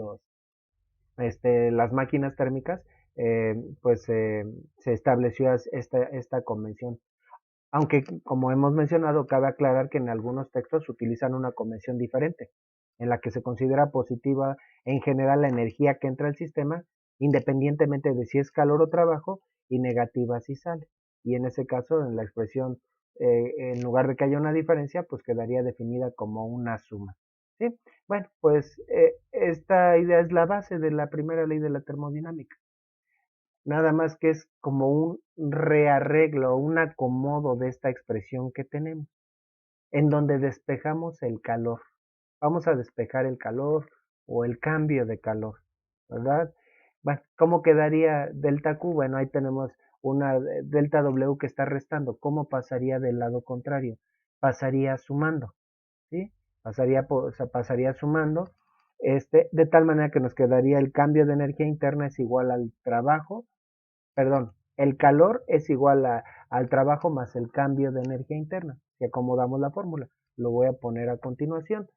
las máquinas térmicas, pues se estableció esta convención. Aunque, como hemos mencionado, cabe aclarar que en algunos textos utilizan una convención diferente, en la que se considera positiva en general la energía que entra al sistema, independientemente de si es calor o trabajo, y negativa si sale. Y en ese caso, en la expresión, en lugar de que haya una diferencia, pues quedaría definida como una suma. ¿Sí? Bueno, pues esta idea es la base de la primera ley de la termodinámica. Nada más que es como un rearreglo, un acomodo de esta expresión que tenemos, en donde despejamos el calor. Vamos a despejar el calor o el cambio de calor, ¿verdad? Bueno, ¿cómo quedaría delta Q? Bueno, ahí tenemos una delta W que está restando. ¿Cómo pasaría del lado contrario? Pasaría sumando, ¿sí? O sea, pasaría sumando. de tal manera que nos quedaría el cambio de energía interna es igual al trabajo, perdón, el calor es igual al trabajo más el cambio de energía interna. Si acomodamos la fórmula, lo voy a poner a continuación,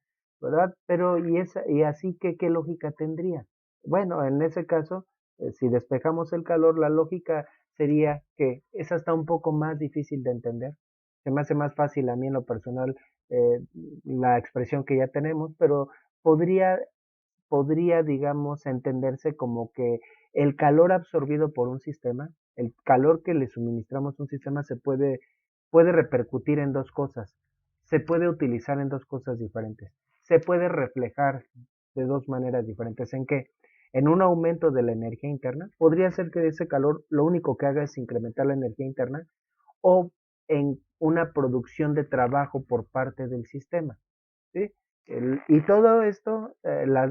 ¿verdad? Pero, y así que, ¿qué lógica tendría? Bueno, en ese caso, si despejamos el calor, la lógica sería que es hasta un poco más difícil de entender. Se me hace más fácil a mí en lo personal eh, la expresión que ya tenemos, pero podría digamos, entenderse como que el calor absorbido por un sistema, el calor que le suministramos a un sistema puede repercutir en dos cosas, se puede utilizar en dos cosas diferentes, se puede reflejar de dos maneras diferentes. ¿En qué? En un aumento de la energía interna, podría ser que ese calor lo único que haga es incrementar la energía interna, o en una producción de trabajo por parte del sistema. ¿Sí? Y todo esto,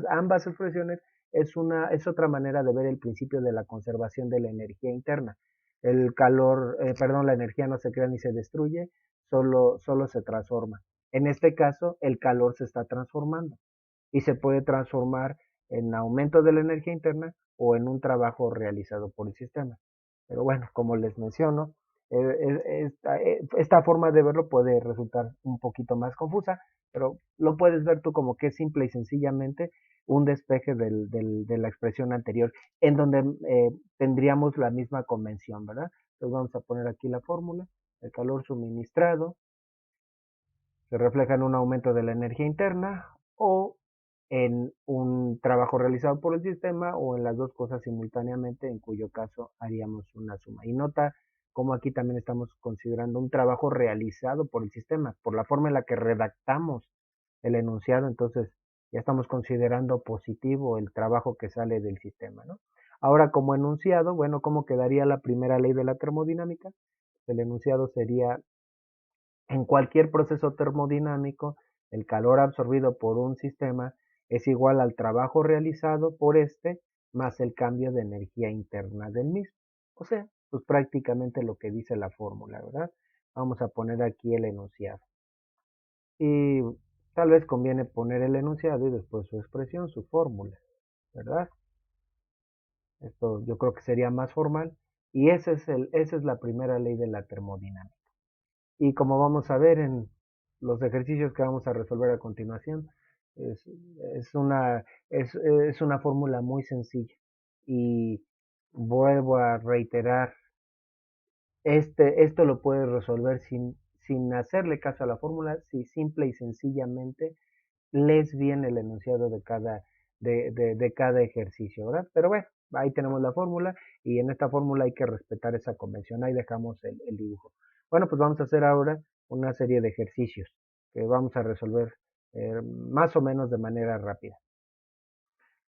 ambas expresiones, es otra manera de ver el principio de la conservación de la energía interna. El calor, perdón, la energía no se crea ni se destruye, solo se transforma. En este caso, el calor se está transformando y se puede transformar en aumento de la energía interna o en un trabajo realizado por el sistema. Pero bueno, como les menciono, esta forma de verlo puede resultar un poquito más confusa, pero lo puedes ver tú como que es simple y sencillamente un despeje de la expresión anterior, en donde tendríamos la misma convención, ¿verdad? Entonces vamos a poner aquí la fórmula. El calor suministrado se refleja en un aumento de la energía interna o en un trabajo realizado por el sistema o en las dos cosas simultáneamente, en cuyo caso haríamos una suma. Y nota cómo aquí también estamos considerando un trabajo realizado por el sistema, por la forma en la que redactamos el enunciado, entonces ya estamos considerando positivo el trabajo que sale del sistema, ¿no? Ahora, como enunciado, bueno, ¿cómo quedaría la primera ley de la termodinámica? El enunciado sería: en cualquier proceso termodinámico, el calor absorbido por un sistema es igual al trabajo realizado por este más el cambio de energía interna del mismo. O sea, pues prácticamente lo que dice la fórmula, ¿verdad? Vamos a poner aquí el enunciado. Y tal vez conviene poner el enunciado y después su expresión, su fórmula, ¿verdad? Esto yo creo que sería más formal. Y esa es la primera ley de la termodinámica. Y como vamos a ver en los ejercicios que vamos a resolver a continuación, es, es una, es una fórmula muy sencilla. Y vuelvo a reiterar, esto lo puedes resolver sin hacerle caso a la fórmula, si simple y sencillamente lees bien el enunciado de cada ejercicio, ¿verdad? Pero bueno, ahí tenemos la fórmula y en esta fórmula hay que respetar esa convención. Ahí dejamos el dibujo. Bueno, pues vamos a hacer ahora una serie de ejercicios que vamos a resolver más o menos de manera rápida.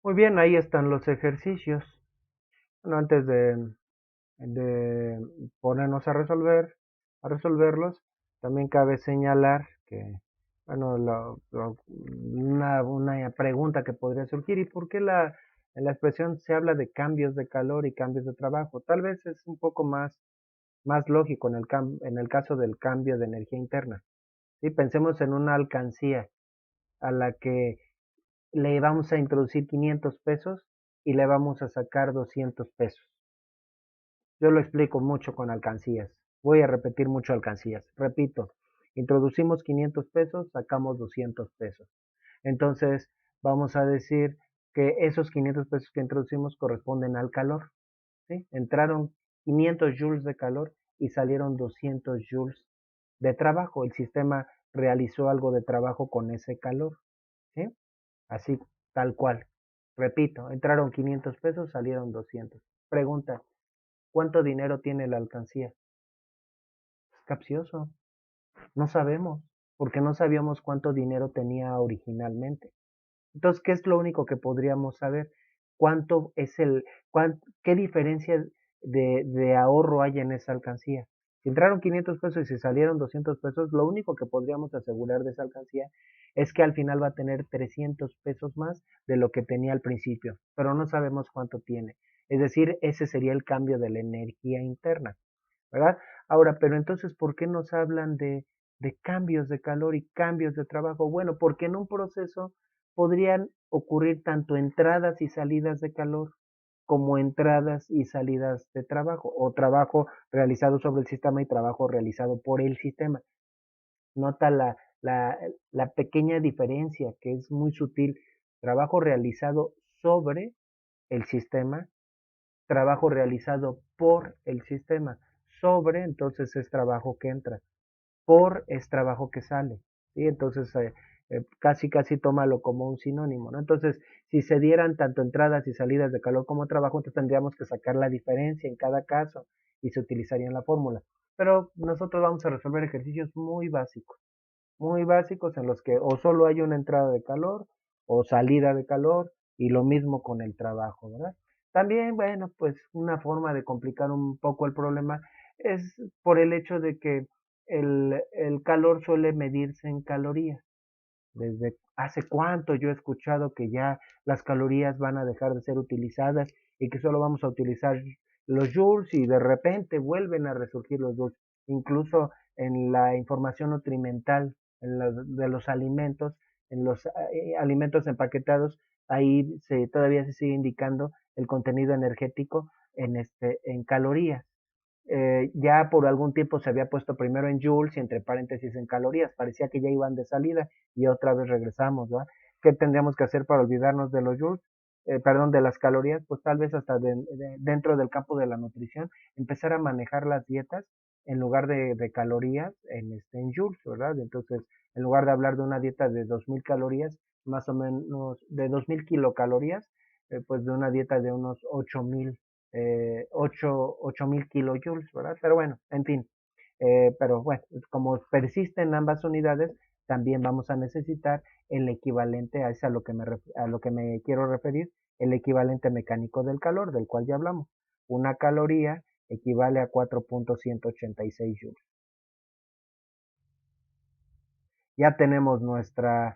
Muy bien, ahí están los ejercicios. Bueno, antes de ponernos a resolverlos, también cabe señalar que, bueno, una pregunta que podría surgir: ¿y por qué en la expresión se habla de cambios de calor y cambios de trabajo? Tal vez es un poco más lógico en el caso del cambio de energía interna. ¿Sí? Pensemos en una alcancía a la que le vamos a introducir 500 pesos y le vamos a sacar 200 pesos. Yo lo explico mucho con alcancías. Voy a repetir mucho alcancías. Repito, introducimos 500 pesos, sacamos 200 pesos. Entonces, vamos a decir que esos 500 pesos que introducimos corresponden al calor. ¿Sí? Entraron 500 joules de calor y salieron 200 joules de trabajo. El sistema realizó algo de trabajo con ese calor. ¿Sí? Así, tal cual. Repito, entraron 500 pesos, salieron 200. Pregunta: ¿cuánto dinero tiene la alcancía? Es capcioso. No sabemos, porque no sabíamos cuánto dinero tenía originalmente. Entonces, ¿qué es lo único que podríamos saber? ¿Cuánto es qué diferencia de ahorro hay en esa alcancía? Si entraron 500 pesos y si salieron 200 pesos, lo único que podríamos asegurar de esa alcancía es que al final va a tener 300 pesos más de lo que tenía al principio, pero no sabemos cuánto tiene. Es decir, ese sería el cambio de la energía interna, ¿verdad? Ahora, pero entonces, ¿por qué nos hablan de cambios de calor y cambios de trabajo? Bueno, porque en un proceso podrían ocurrir tanto entradas y salidas de calor como entradas y salidas de trabajo, o trabajo realizado sobre el sistema y trabajo realizado por el sistema. Nota la pequeña diferencia que es muy sutil. Trabajo realizado sobre el sistema, trabajo realizado por el sistema. Sobre, entonces es trabajo que entra. Por es trabajo que sale. ¿Sí? Entonces, casi tómalo como un sinónimo, ¿no? Entonces, si se dieran tanto entradas y salidas de calor como trabajo, entonces tendríamos que sacar la diferencia en cada caso y se utilizaría en la fórmula. Pero nosotros vamos a resolver ejercicios muy básicos en los que o solo hay una entrada de calor o salida de calor y lo mismo con el trabajo, ¿verdad? También, bueno, pues una forma de complicar un poco el problema es por el hecho de que el calor suele medirse en calorías. Desde hace cuánto yo he escuchado que ya las calorías van a dejar de ser utilizadas y que solo vamos a utilizar los joules y de repente vuelven a resurgir los joules. Incluso en la información nutrimental de los alimentos, en los alimentos empaquetados, ahí todavía se sigue indicando el contenido energético en calorías. Ya por algún tiempo se había puesto primero en joules y entre paréntesis en calorías. Parecía que ya iban de salida y otra vez regresamos, ¿verdad? ¿Qué tendríamos que hacer para olvidarnos de los joules? Perdón, de las calorías, pues tal vez hasta dentro del campo de la nutrición, empezar a manejar las dietas en lugar de calorías en joules, ¿verdad? Entonces, en lugar de hablar de una dieta de 2000 calorías, más o menos de 2000 kilocalorías, pues de una dieta de unos 8000 8000 kilojoules, ¿verdad? Pero bueno, en fin, pero bueno, como persisten ambas unidades, también vamos a necesitar el equivalente a a lo que me quiero referir, el equivalente mecánico del calor, del cual ya hablamos. Una caloría equivale a 4.186 joules. Ya tenemos nuestra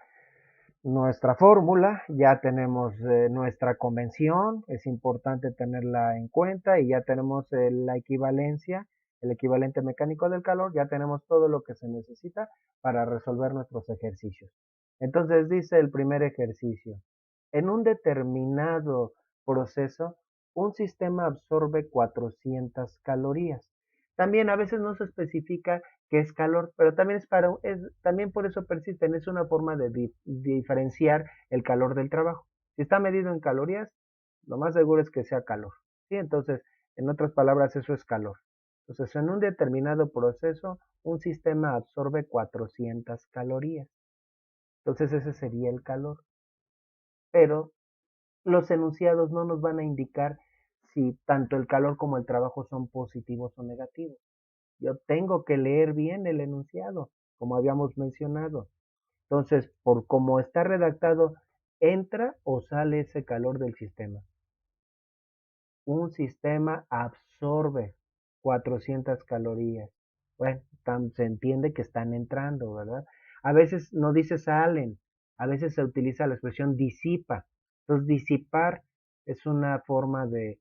fórmula, ya tenemos nuestra convención, es importante tenerla en cuenta y ya tenemos la equivalencia, el equivalente mecánico del calor, ya tenemos todo lo que se necesita para resolver nuestros ejercicios. Entonces dice el primer ejercicio, en un determinado proceso, un sistema absorbe 400 calorías. También a veces no se especifica qué es calor, pero también también por eso persisten, es una forma de diferenciar el calor del trabajo. Si está medido en calorías, lo más seguro es que sea calor. ¿Sí? Entonces, en otras palabras, eso es calor. Entonces, en un determinado proceso, un sistema absorbe 400 calorías. Entonces, ese sería el calor. Pero los enunciados no nos van a indicar si tanto el calor como el trabajo son positivos o negativos. Yo tengo que leer bien el enunciado, como habíamos mencionado. Entonces, por cómo está redactado, entra o sale ese calor del sistema. Un sistema absorbe 400 calorías. Bueno, se entiende que están entrando, ¿verdad? A veces no dice salen, a veces se utiliza la expresión disipa. Entonces, disipar es una forma de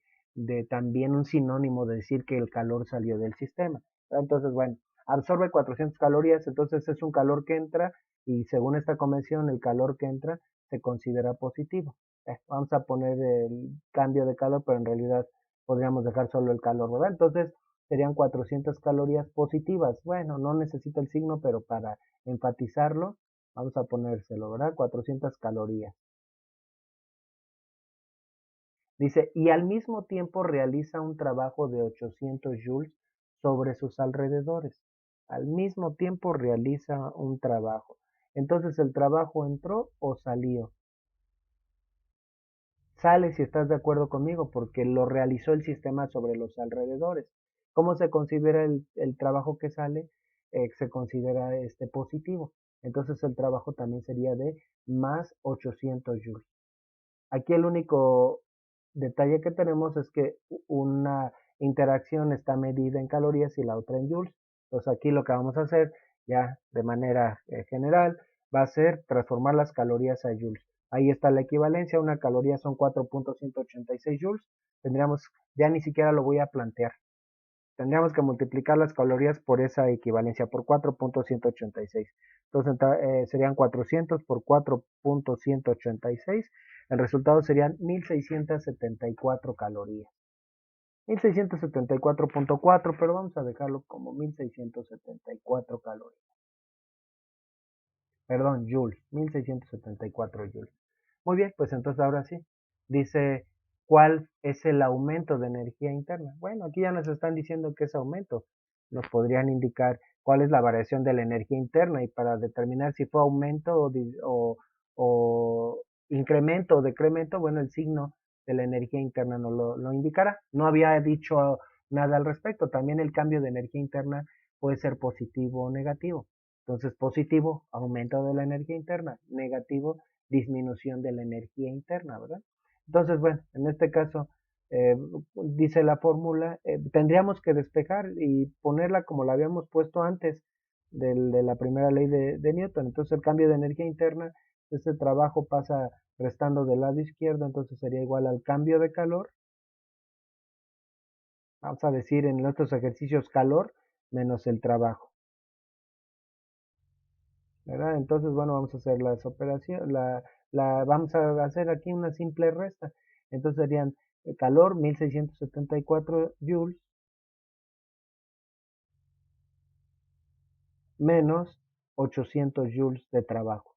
también un sinónimo de decir que el calor salió del sistema. Entonces, bueno, absorbe 400 calorías, entonces es un calor que entra y según esta convención, el calor que entra se considera positivo. Vamos a poner el cambio de calor, pero en realidad podríamos dejar solo el calor, ¿verdad? Entonces serían 400 calorías positivas. Bueno, no necesita el signo, pero para enfatizarlo, vamos a ponérselo, ¿verdad? 400 calorías. Dice, y al mismo tiempo realiza un trabajo de 800 joules sobre sus alrededores. Al mismo tiempo realiza un trabajo. Entonces, ¿el trabajo entró o salió? Sale si estás de acuerdo conmigo, porque lo realizó el sistema sobre los alrededores. ¿Cómo se considera el trabajo que sale? Se considera positivo. Entonces el trabajo también sería de más 800 joules. Aquí el único detalle que tenemos es que una interacción está medida en calorías y la otra en joules. Entonces aquí lo que vamos a hacer ya de manera general va a ser transformar las calorías a joules. Ahí está la equivalencia, una caloría son 4.186 joules. Tendríamos, ya ni siquiera lo voy a plantear. tendríamos que multiplicar las calorías por esa equivalencia, por 4.186. Entonces serían 400 por 4.186. El resultado serían 1674 calorías. 1674.4, pero vamos a dejarlo como 1674 calorías. Perdón, joules, 1674 joules. Muy bien, pues entonces ahora sí. Dice, ¿cuál es el aumento de energía interna? Bueno, aquí ya nos están diciendo que es aumento. Nos podrían indicar cuál es la variación de la energía interna y para determinar si fue aumento o incremento o decremento, bueno, el signo de la energía interna nos lo indicará. No había dicho nada al respecto. También el cambio de energía interna puede ser positivo o negativo. Entonces, positivo, aumento de la energía interna. Negativo, disminución de la energía interna, ¿verdad? Entonces, bueno, en este caso, dice la fórmula, tendríamos que despejar y ponerla como la habíamos puesto antes de la primera ley de Newton. Entonces, el cambio de energía interna, este trabajo pasa restando del lado izquierdo, entonces sería igual al cambio de calor. Vamos a decir en nuestros ejercicios calor menos el trabajo. ¿Verdad? Entonces, bueno, vamos a hacer las operaciones, vamos a hacer aquí una simple resta. Entonces serían calor 1674 joules menos 800 joules de trabajo.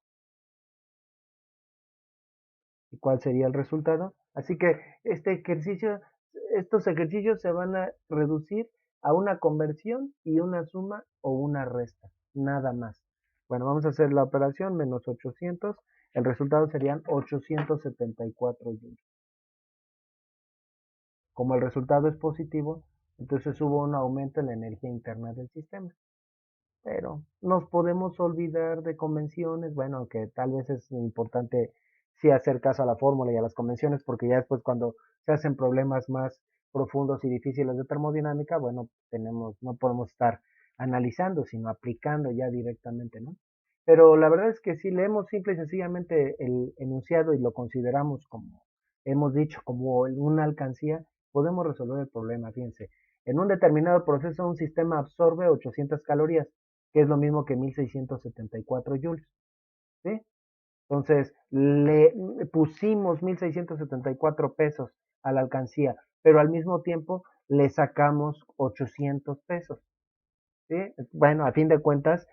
¿Y cuál sería el resultado? Así que estos ejercicios se van a reducir a una conversión y una suma o una resta, nada más. Bueno, vamos a hacer la operación menos 800, el resultado serían 874 joules. Como el resultado es positivo, entonces hubo un aumento en la energía interna del sistema. Pero nos podemos olvidar de convenciones, bueno, aunque tal vez es importante sí hacer caso a la fórmula y a las convenciones, porque ya después cuando se hacen problemas más profundos y difíciles de termodinámica, bueno, no podemos estar analizando, sino aplicando ya directamente, ¿no? Pero la verdad es que si leemos simple y sencillamente el enunciado y lo consideramos como hemos dicho, como una alcancía, podemos resolver el problema. Fíjense, en un determinado proceso un sistema absorbe 800 calorías, que es lo mismo que 1674 joules. ¿Sí? Entonces, le pusimos 1674 pesos a la alcancía, pero al mismo tiempo le sacamos 800 pesos. ¿Sí? Bueno, a fin de cuentas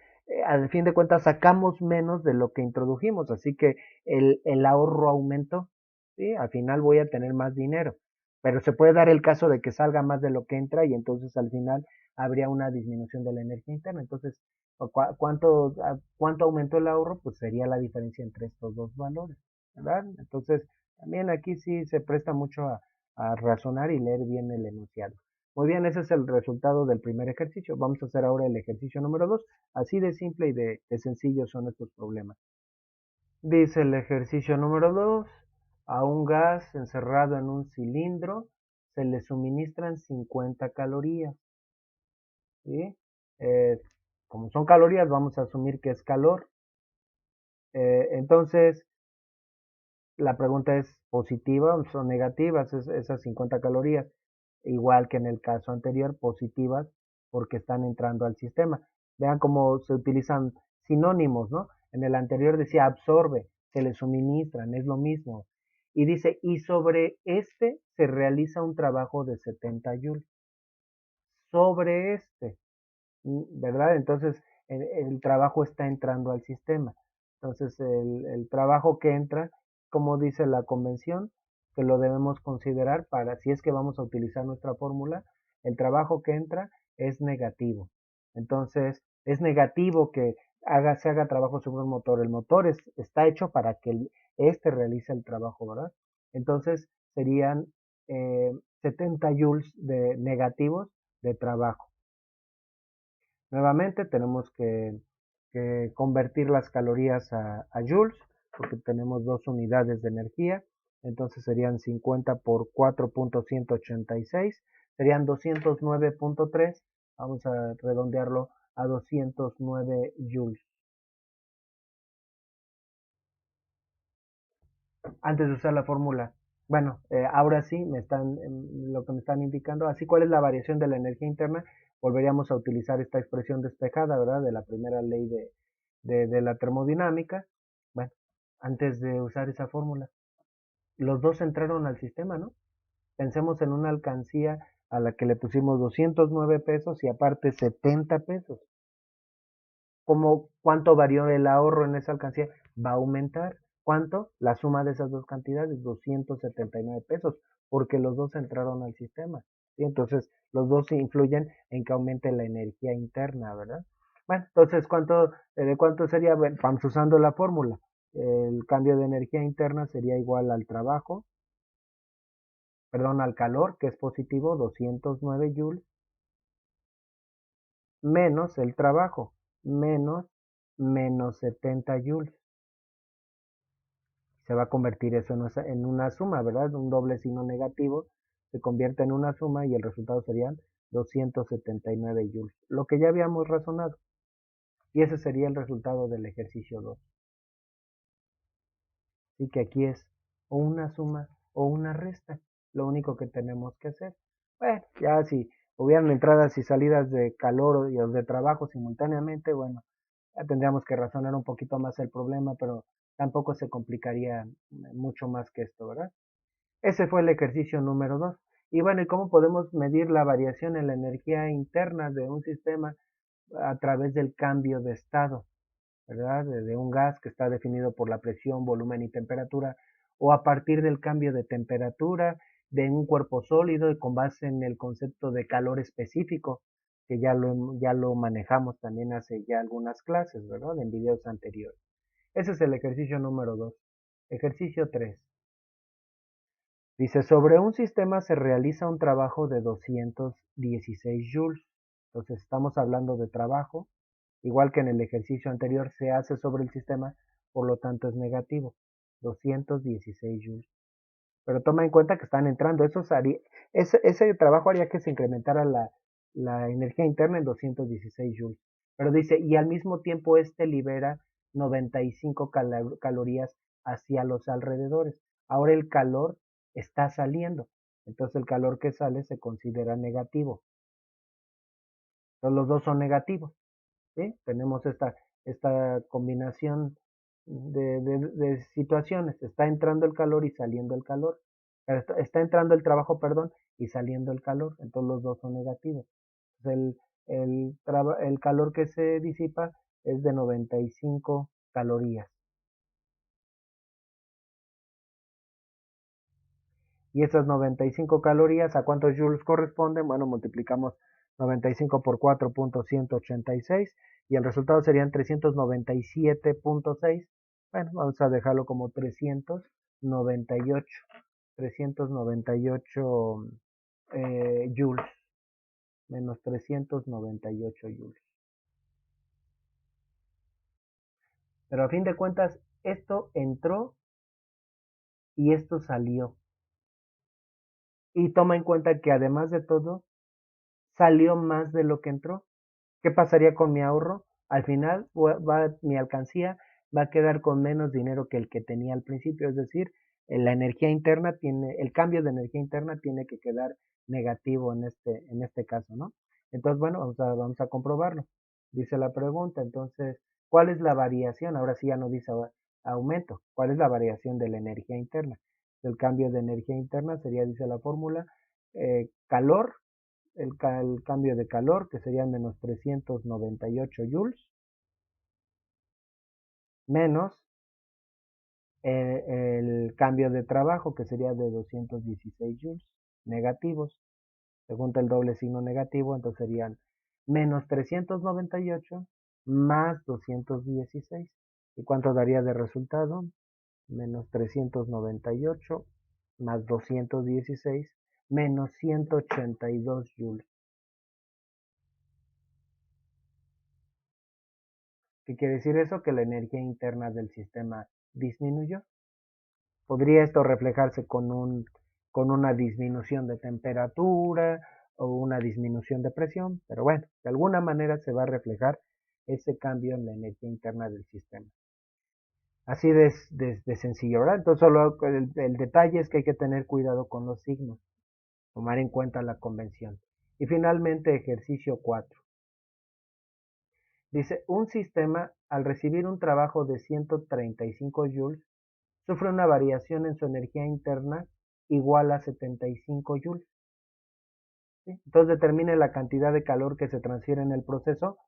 sacamos menos de lo que introdujimos, así que el ahorro aumentó, ¿sí? Al final voy a tener más dinero, pero se puede dar el caso de que salga más de lo que entra y entonces al final habría una disminución de la energía interna. Entonces, ¿cuánto aumentó el ahorro? Pues sería la diferencia entre estos dos valores, ¿verdad? Entonces, también aquí sí se presta mucho a razonar y leer bien el enunciado. Muy bien, ese es el resultado del primer ejercicio. Vamos a hacer ahora el ejercicio número 2. Así de simple y de sencillo son estos problemas. Dice el ejercicio número 2. A un gas encerrado en un cilindro se le suministran 50 calorías. ¿Sí? Eh, como son calorías, vamos a asumir que es calor. Entonces, la pregunta es positiva o son negativas esas 50 calorías, igual que en el caso anterior, positivas porque están entrando al sistema. Vean cómo se utilizan sinónimos, ¿no? En el anterior decía absorbe, se le suministran, es lo mismo. Y dice, y sobre este se realiza un trabajo de 70 joules. Sobre este, ¿verdad? Entonces, el trabajo está entrando al sistema. Entonces, el trabajo que entra, como dice la convención, que lo debemos considerar para, si es que vamos a utilizar nuestra fórmula, el trabajo que entra es negativo. Entonces, es negativo que se haga trabajo sobre un motor. El motor está hecho para que este realice el trabajo, ¿verdad? Entonces, serían 70 joules de negativos de trabajo. Nuevamente tenemos que convertir las calorías a joules, porque tenemos dos unidades de energía. Entonces serían 50 por 4.186, serían 209.3. Vamos a redondearlo a 209 joules. Antes de usar la fórmula, Bueno, ahora sí me están, lo que me están indicando, así cuál es la variación de la energía interna, volveríamos a utilizar esta expresión despejada, ¿verdad? De la primera ley de la termodinámica. Bueno, antes de usar esa fórmula, los dos entraron al sistema, ¿no? Pensemos en una alcancía a la que le pusimos 209 pesos y aparte 70 pesos. ¿Cómo, cuánto varió el ahorro en esa alcancía? Va a aumentar. ¿Cuánto? La suma de esas dos cantidades, 279 pesos, porque los dos entraron al sistema. ¿Sí? Entonces, los dos influyen en que aumente la energía interna, ¿verdad? Bueno, entonces, ¿de cuánto sería? Bueno, vamos usando la fórmula. El cambio de energía interna sería igual al trabajo, perdón, al calor, que es positivo, 209 joules, menos el trabajo, menos 70 joules. Se va a convertir eso en una suma, ¿verdad? Un doble signo negativo se convierte en una suma y el resultado serían 279 joules, lo que ya habíamos razonado. Y ese sería el resultado del ejercicio 2. Así que aquí es o una suma o una resta, lo único que tenemos que hacer. Bueno, ya si hubieran entradas y salidas de calor y de trabajo simultáneamente, bueno, ya tendríamos que razonar un poquito más el problema, pero tampoco se complicaría mucho más que esto, ¿verdad? Ese fue el ejercicio número 2. Y bueno, ¿y cómo podemos medir la variación en la energía interna de un sistema a través del cambio de estado, ¿verdad? De un gas que está definido por la presión, volumen y temperatura, o a partir del cambio de temperatura de un cuerpo sólido y con base en el concepto de calor específico, que ya lo manejamos también hace ya algunas clases, ¿verdad? En videos anteriores. Ese es el ejercicio número 2. Ejercicio 3. Dice, sobre un sistema se realiza un trabajo de 216 joules. Entonces estamos hablando de trabajo, igual que en el ejercicio anterior se hace sobre el sistema, por lo tanto es negativo. 216 joules. Pero toma en cuenta que están entrando, ese trabajo haría que se incrementara la energía interna en 216 joules. Pero dice, y al mismo tiempo este libera 95 calorías hacia los alrededores. Ahora el calor está saliendo, entonces el calor que sale se considera negativo. Entonces los dos son negativos. ¿Sí? Tenemos esta combinación de situaciones. Está entrando el calor y saliendo el calor. Está entrando el trabajo, perdón, y saliendo el calor. Entonces los dos son negativos. Entonces el calor que se disipa es de 95 calorías. Y esas 95 calorías, ¿a cuántos joules corresponden? Bueno, multiplicamos 95 por 4.186 y el resultado serían 397.6. Bueno, vamos a dejarlo como 398. 398 joules, menos 398 joules. Pero a fin de cuentas, esto entró y esto salió. Y toma en cuenta que además de todo, salió más de lo que entró. ¿Qué pasaría con mi ahorro? Al final, mi alcancía va a quedar con menos dinero que el que tenía al principio, es decir, la energía interna el cambio de energía interna tiene que quedar negativo en este caso, ¿no? Entonces, bueno, vamos a comprobarlo. Dice la pregunta, entonces, ¿cuál es la variación? Ahora sí ya no dice aumento. ¿Cuál es la variación de la energía interna? El cambio de energía interna sería, dice la fórmula, calor el cambio de calor, que serían menos 398 joules, menos el cambio de trabajo, que sería de 216 joules, negativos. Según el doble signo negativo, entonces serían menos 398 más 216. ¿Y cuánto daría de resultado? Menos 398 más 216 menos 182 joules. ¿Qué quiere decir eso? Que la energía interna del sistema disminuyó. Podría esto reflejarse con una disminución de temperatura o una disminución de presión, pero bueno, de alguna manera se va a reflejar ese cambio en la energía interna del sistema. Así de sencillo, ¿verdad? Entonces solo el detalle es que hay que tener cuidado con los signos, tomar en cuenta la convención. Y finalmente, ejercicio 4. Dice, un sistema al recibir un trabajo de 135 joules sufre una variación en su energía interna igual a 75 joules. ¿Sí? Entonces determine la cantidad de calor que se transfiere en el proceso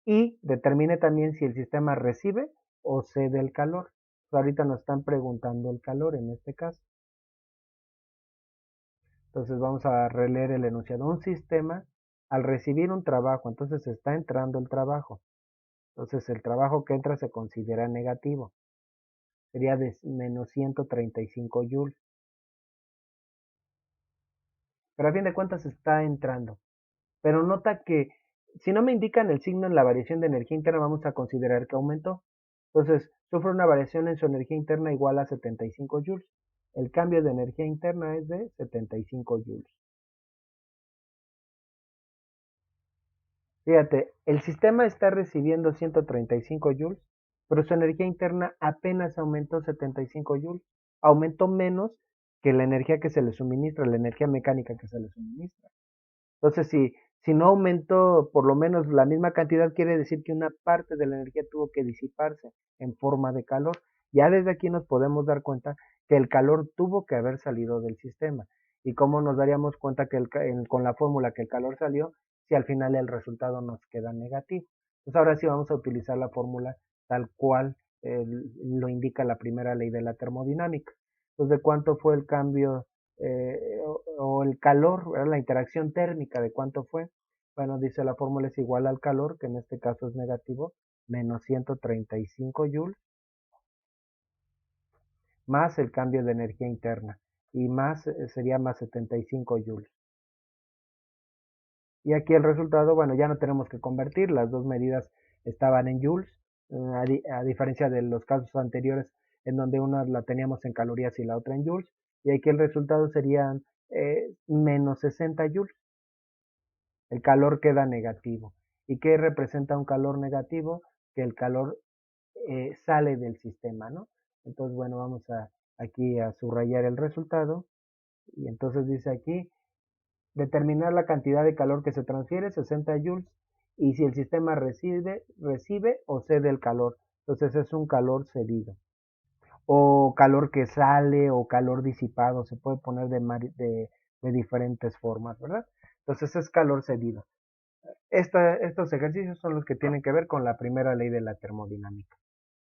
y determine también si el sistema recibe o cede el calor. Ahorita nos están preguntando el calor en este caso. Entonces vamos a releer el enunciado. Un sistema al recibir un trabajo, entonces está entrando el trabajo. Entonces el trabajo que entra se considera negativo. Sería de menos 135 joules. Pero a fin de cuentas está entrando. Pero nota que si no me indican el signo en la variación de energía interna, vamos a considerar que aumentó. Entonces, sufre una variación en su energía interna igual a 75 joules. El cambio de energía interna es de 75 joules. Fíjate, el sistema está recibiendo 135 joules, pero su energía interna apenas aumentó 75 joules. Aumentó menos que la energía que se le suministra, la energía mecánica que se le suministra. Entonces, si no aumentó por lo menos la misma cantidad, quiere decir que una parte de la energía tuvo que disiparse en forma de calor. Ya desde aquí nos podemos dar cuenta que el calor tuvo que haber salido del sistema. ¿Y cómo nos daríamos cuenta que con la fórmula que el calor salió, si al final el resultado nos queda negativo? Pues ahora sí vamos a utilizar la fórmula tal cual lo indica la primera ley de la termodinámica. Entonces, ¿de cuánto fue el cambio o el calor, ¿verdad? La interacción térmica de cuánto fue? Bueno, dice la fórmula es igual al calor, que en este caso es negativo, menos 135 joules, más el cambio de energía interna, y más sería más 75 joules. Y aquí el resultado, bueno, ya no tenemos que convertir, las dos medidas estaban en joules, a diferencia de los casos anteriores en donde una la teníamos en calorías y la otra en joules, y aquí el resultado serían menos 60 joules. El calor queda negativo. ¿Y qué representa un calor negativo? Que el calor sale del sistema, ¿no? Entonces, bueno, vamos aquí a subrayar el resultado. Y entonces dice aquí, determinar la cantidad de calor que se transfiere, 60 joules, y si el sistema recibe o cede el calor. Entonces es un calor cedido. O calor que sale o calor disipado, se puede poner de diferentes formas, ¿verdad? Entonces es calor cedido. Estos ejercicios son los que tienen que ver con la primera ley de la termodinámica.